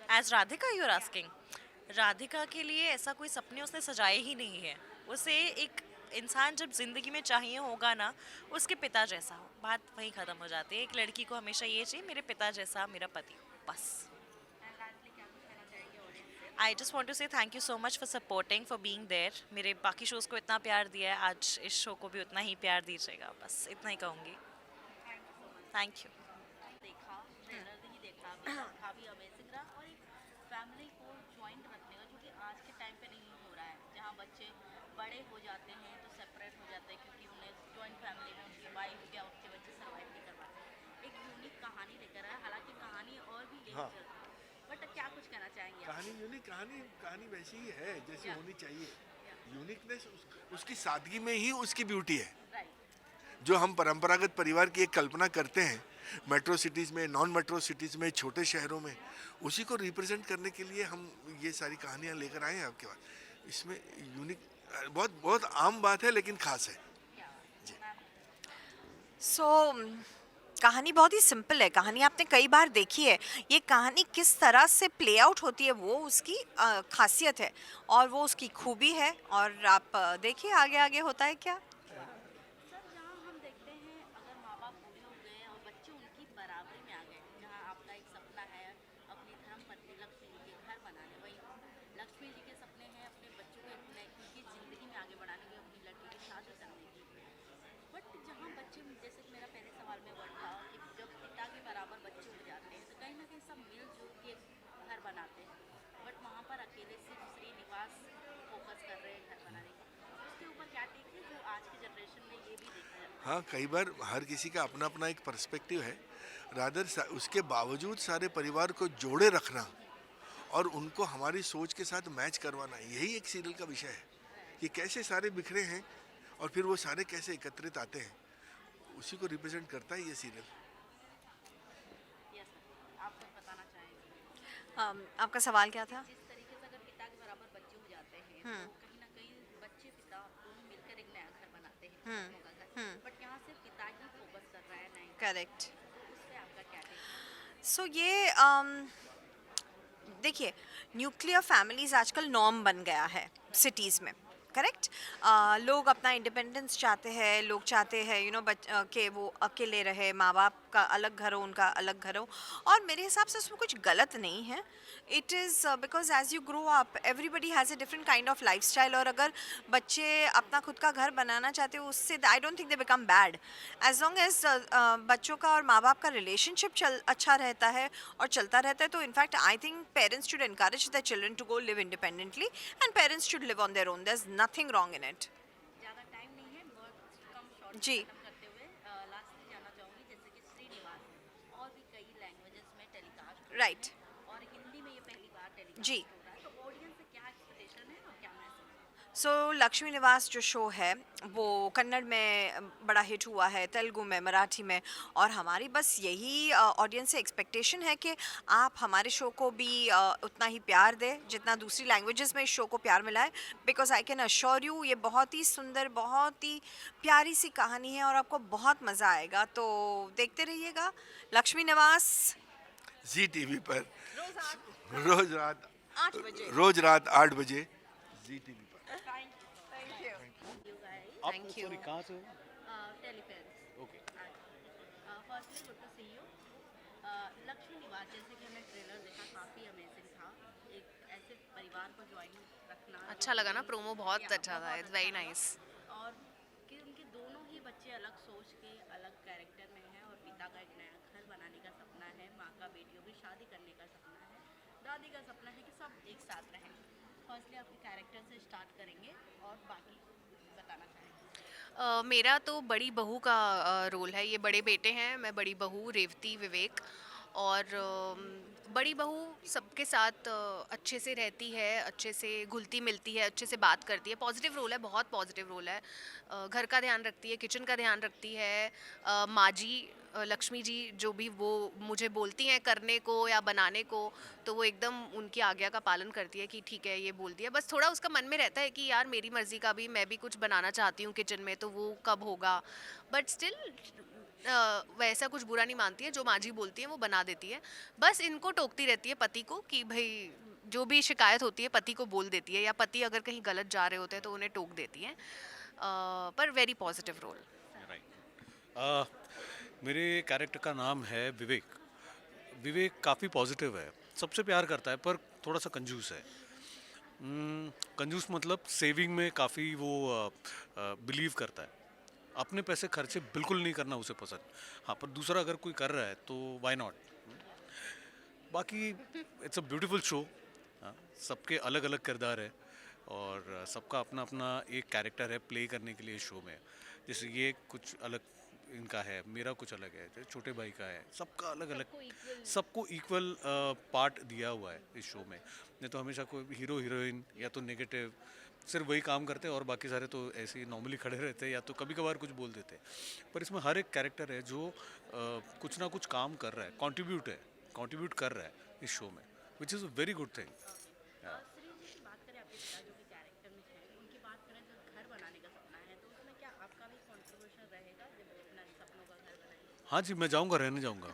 As Radhika, you are asking? Radhika के लिए ऐसा कोई सपने उसने सजाए ही नहीं है. उसे एक इंसान जब ज़िंदगी में चाहिए होगा ना, उसके पिता जैसा हो, बात वहीं ख़त्म हो जाती है. एक लड़की को हमेशा ये चाहिए, मेरे पिता जैसा मेरा पति, बस. I just want to say thank you so much for supporting, for being there. मेरे बाकी शोज़ को इतना प्यार दिया है, आज इस शो को भी उतना ही प्यार दीजिएगा, बस इतना ही कहूँगी. Thank you. देखा ट्रेलर भी देखा, काफ़ी अमेजिंग रहा, और एक फैमिली को ज्वाइंट रखने का, जो कि आज के टाइम पे नहीं हो रहा है, जहाँ बच्चे बड़े हो जाते हैं तो सेपरेट हो जाते हैं, क्योंकि उन्हें जॉइंट फैमिली में उनकी वाइफ या उनके बच्चे सर्वाइव नहीं कर पाते. एक यूनिक कहानी लेकर आया, हालांकि कहानी और भी लेकर चलती है, बट क्या कुछ कहना चाहेंगे? कहानी यूनिक, कहानी वैसी ही है जैसी होनी चाहिए. यूनिकनेस उसकी सादगी में ही उसकी ब्यूटी है. जो हम परंपरागत परिवार की एक कल्पना करते हैं मेट्रो सिटीज़ में, नॉन मेट्रो सिटीज़ में, छोटे शहरों में, उसी को रिप्रेजेंट करने के लिए हम ये सारी कहानियाँ लेकर आए हैं आपके पास. इसमें यूनिक बहुत बहुत आम बात है, लेकिन खास है. कहानी बहुत ही सिंपल है. कहानी आपने कई बार देखी है. ये कहानी किस तरह से प्ले आउट होती है वो उसकी खासियत है, और वो उसकी खूबी है. और आप देखिए आगे आगे होता है क्या. हाँ, कई बार हर किसी का अपना अपना एक पर्सपेक्टिव है. रादर उसके बावजूद सारे परिवार को जोड़े रखना और उनको हमारी सोच के साथ मैच करवाना, यही एक सीरियल का विषय है. ये कैसे सारे बिखरे हैं और फिर वो सारे कैसे एकत्रित आते हैं, उसी को रिप्रेजेंट करता है ये सीरियल। आपका सवाल क्या था? जिस तरीके से अगर पिता के बराबर बच्चे हो जाते हैं तो कहीं ना कहीं बच्चे पिता दोनों मिलकर एक नया घर बनाते हैं सपनों का घर, बट यहाँ सिर्फ पिता ही फोकस कर रहा है नए घर। करेक्ट। उस पे आपका क्या take है? सो ये देखिए, न्यूक्लियर फैमिलीज आजकल नॉर्म बन गया है सिटीज़ में, करेक्ट। लोग अपना इंडिपेंडेंस चाहते हैं, लोग चाहते हैं कि वो अकेले रहे, माँ बाप का अलग घर हो, उनका अलग घर हो, और मेरे हिसाब से उसमें कुछ गलत नहीं है। It is because as you grow up everybody has a different kind of life style, और अगर बच्चे अपना खुद का घर बनाना चाहते हो उससे I don't think they become bad, as long as बच्चों का और माँ बाप का रिलेशनशिप अच्छा रहता है और चलता रहता है। तो in fact I think parents should encourage their children to go live independently, and parents should live on their own. There's nothing wrong in it. ज़्यादा टाइम नहीं है, बहुत कम शॉर्ट जी। खत्म करते हुए लास्टली जानना चाहूँगी, जैसे कि श्रीनिवास और भी कई लैंग्वेजेस में टेलीकास्ट Right. और हिंदी में ये पहली बार टेलीकास्ट जी। हो रहा है, तो ऑडियंस से क्या एक्सपेक्टेशन है और क्या मैसेज? सो लक्ष्मी निवास जो शो है वो कन्नड़ में बड़ा हिट हुआ है, तेलुगु में, मराठी में, और हमारी बस यही ऑडियंस से एक्सपेक्टेशन है कि आप हमारे शो को भी उतना ही प्यार दें जितना दूसरी लैंग्वेजेस में इस शो को प्यार मिला है, because I can assure you ये बहुत ही सुंदर, बहुत ही प्यारी सी कहानी है और आपको बहुत मज़ा आएगा। तो देखते रहिएगा लक्ष्मी निवास जी टीवी पर रोज रोज रात 8 बजे। रोज रात 8 बजे जी टीवी पर। Thank you. कहाँ से हो? टेलीफेंस। Okay. Firstly good to see you. Lakshmi Niwas, जैसे कि हमने ट्रेलर देखा, काफ़ी अमेजिंग था। एक ऐसे परिवार को ज्वाइन रखना अच्छा लगा ना, प्रोमो बहुत अच्छा था, इट्स वेरी नाइस। और कि उनके दोनों ही बच्चे अलग सोच के अलग कैरेक्टर में हैं, और पिता का एक नया घर बनाने का सपना है, माँ का बेटियों की शादी करने का सपना है, दादी का सपना है कि सब एक साथ रहें। फर्स्टली आपके कैरेक्टर से स्टार्ट करेंगे और बाकी बताना चाहेंगे। मेरा तो बड़ी बहू का रोल है। ये बड़े बेटे हैं, मैं बड़ी बहू रेवती विवेक, और बड़ी बहू सबके साथ अच्छे से रहती है, अच्छे से घुलती मिलती है, अच्छे से बात करती है। पॉजिटिव रोल है, बहुत पॉजिटिव रोल है। घर का ध्यान रखती है, किचन का ध्यान रखती है। माँ जी लक्ष्मी जी जो भी वो मुझे बोलती हैं करने को या बनाने को, तो वो एकदम उनकी आज्ञा का पालन करती है कि ठीक है ये बोल दिया। बस थोड़ा उसका मन में रहता है कि यार मेरी मर्ज़ी का भी मैं भी कुछ बनाना चाहती हूँ किचन में, तो वो कब होगा, बट स्टिल वैसा कुछ बुरा नहीं मानती है। जो माँ जी बोलती है वो बना देती है। बस इनको टोकती रहती है पति को कि भाई जो भी शिकायत होती है पति को बोल देती है, या पति अगर कहीं गलत जा रहे होते हैं तो उन्हें टोक देती है। पर वेरी पॉजिटिव रोल। मेरे कैरेक्टर का नाम है विवेक। विवेक काफ़ी पॉजिटिव है, सबसे प्यार करता है, पर थोड़ा सा कंजूस है। कंजूस मतलब सेविंग में काफ़ी वो बिलीव करता है। अपने पैसे खर्चे बिल्कुल नहीं करना उसे पसंद। हाँ, पर दूसरा अगर कोई कर रहा है तो वाई नॉट। बाकी इट्स अ ब्यूटीफुल शो। सबके अलग अलग किरदार है और सबका अपना अपना एक कैरेक्टर है प्ले करने के लिए शो में। जैसे ये कुछ अलग इनका है, मेरा कुछ अलग है, छोटे भाई का है, सबका अलग अलग, सबको इक्वल पार्ट दिया हुआ है इस शो में। नहीं तो हमेशा कोई हीरो हीरोइन या तो नेगेटिव सिर्फ वही काम करते हैं और बाकी सारे तो ऐसे ही नॉर्मली खड़े रहते हैं या तो कभी कभार कुछ बोल देते हैं। पर इसमें हर एक कैरेक्टर है जो कुछ ना कुछ काम कर रहा है, कंट्रीब्यूट कर रहा है इस शो में, which is a very good thing. हाँ जी, मैं जाऊंगा, रहने जाऊंगा।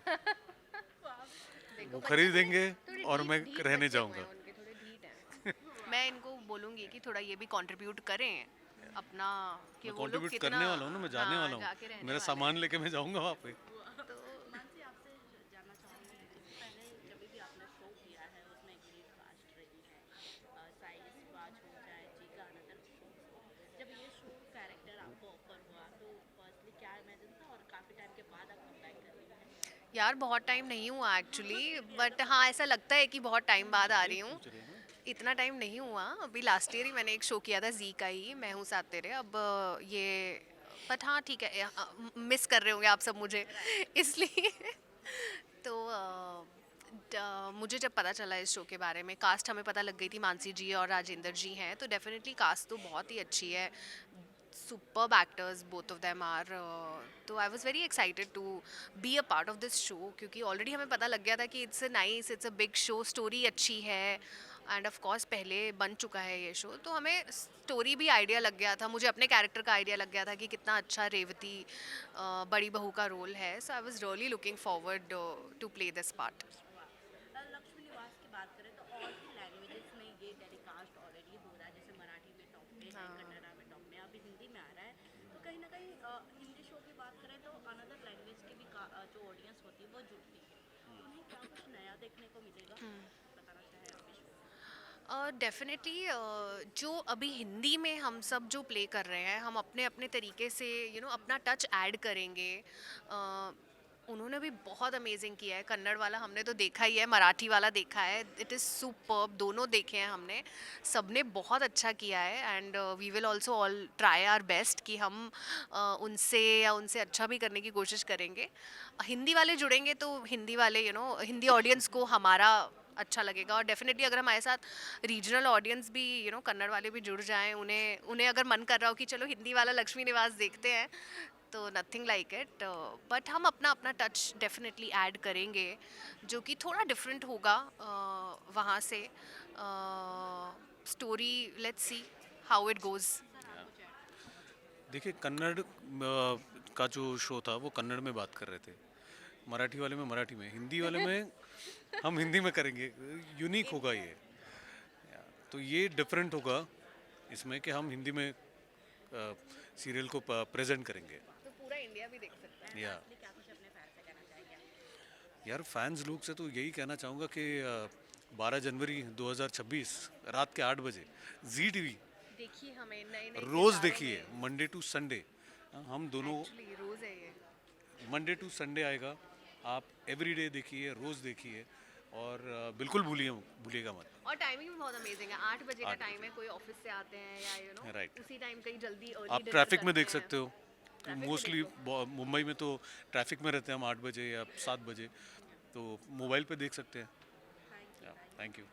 वो खरीदेंगे और मैं रहने जाऊंगा। मैं इनको बोलूंगी कि थोड़ा ये भी कंट्रीब्यूट करें अपना, कि वो लोग कंट्रीब्यूट कितना करने वाला हूँ ना, मैं जाने वाला हूँ। मेरा सामान लेके मैं जाऊंगा वहाँ पे। यार बहुत टाइम नहीं हुआ एक्चुअली, बट हाँ ऐसा लगता है कि बहुत टाइम बाद आ रही हूँ। इतना टाइम नहीं हुआ, अभी लास्ट ईयर ही मैंने एक शो किया था जी का ही, मैं हूँ साथ तेरे। अब ये बट हाँ ठीक है, मिस कर रहे होंगे आप सब मुझे इसलिए तो मुझे जब पता चला इस शो के बारे में, कास्ट हमें पता लग गई थी मानसी जी और राजेंद्र जी हैं, तो डेफिनेटली कास्ट तो बहुत ही अच्छी है, superb actors both of them are, तो I was very excited to be a part of this show, क्योंकि ऑलरेडी हमें पता लग गया था कि it's a big show, story अच्छी है, एंड ऑफ कोर्स पहले बन चुका है ये शो, तो हमें स्टोरी भी आइडिया लग गया था, मुझे अपने कैरेक्टर का आइडिया लग गया था कि कितना अच्छा रेवती बड़ी बहू का रोल है, so I was really looking forward to play this part. Lakshmi Niwas की बात करें तो और भी लैंग्वेजेस में ये टेलीकास्ट ऑलरेडी हो रहा है, जैसे मराठी में टॉप पे है, कन्नड़ा में टॉप में, अभी हिंदी में आ रहा है, तो कहीं ना कहीं हिंदी शो की बात करें तो अनदर लैंग्वेज की भी जो ऑडियंस होती है वो जुड़ती है, तो उन्हें क्या कुछ नया देखने को मिलेगा, बताना चाहे आप? डेफिनेटली जो अभी हिंदी में हम सब जो प्ले कर रहे हैं, हम अपने अपने तरीके से अपना टच ऐड करेंगे। उन्होंने भी बहुत अमेजिंग किया है, कन्नड़ वाला हमने तो देखा ही है, मराठी वाला देखा है, इट इज़ सुपर्ब, दोनों देखे हैं हमने, सबने बहुत अच्छा किया है, and we will also all try our best कि हम उनसे अच्छा भी करने की कोशिश करेंगे। हिंदी वाले जुड़ेंगे तो हिंदी वाले हिंदी ऑडियंस को हमारा अच्छा लगेगा, और डेफिनेटली अगर हमारे साथ रीजनल ऑडियंस भी कन्नड़ वाले भी जुड़ जाएं, उन्हें अगर मन कर रहा हो कि चलो हिंदी वाला लक्ष्मी निवास देखते हैं, तो नथिंग लाइक इट, बट हम अपना टच डेफिनेटली ऐड करेंगे जो कि थोड़ा डिफरेंट होगा वहाँ से। Story let's see how it goes. देखिए, कन्नड़ का जो शो था वो कन्नड़ में बात कर रहे थे, मराठी वाले में मराठी में, हिंदी वाले में हम हिंदी में करेंगे, यूनिक होगा ये, तो ये डिफरेंट होगा इसमें कि हम हिंदी में सीरियल को प्रेजेंट करेंगे। तो पूरा इंडिया भी देख सकता है। या क्या कुछ अपने फैंस से कहना चाहेंगे? यार, फैंस लोग से तो यही कहना चाहूँगा कि 12 जनवरी 2026 रात के 8 बजे जी टीवी देखिए, हमें नए रोज देखिए, मंडे टू संडे, हम दोनों रोज है ये, मंडे टू संडे आएगा, आप एवरीडे देखिए, रोज देखिए, और बिल्कुल भूलिएगा मत। और टाइमिंग भी बहुत अमेजिंग है, 8 बजे का टाइम है, कोई ऑफिस से आते हैं या राइट, उसी टाइम कहीं जल्दी आप ट्रैफिक में देख सकते हो, मोस्टली मुंबई में तो ट्रैफिक में रहते हैं हम 8 बजे या 7 बजे, तो मोबाइल पे देख सकते हैं। Thank you.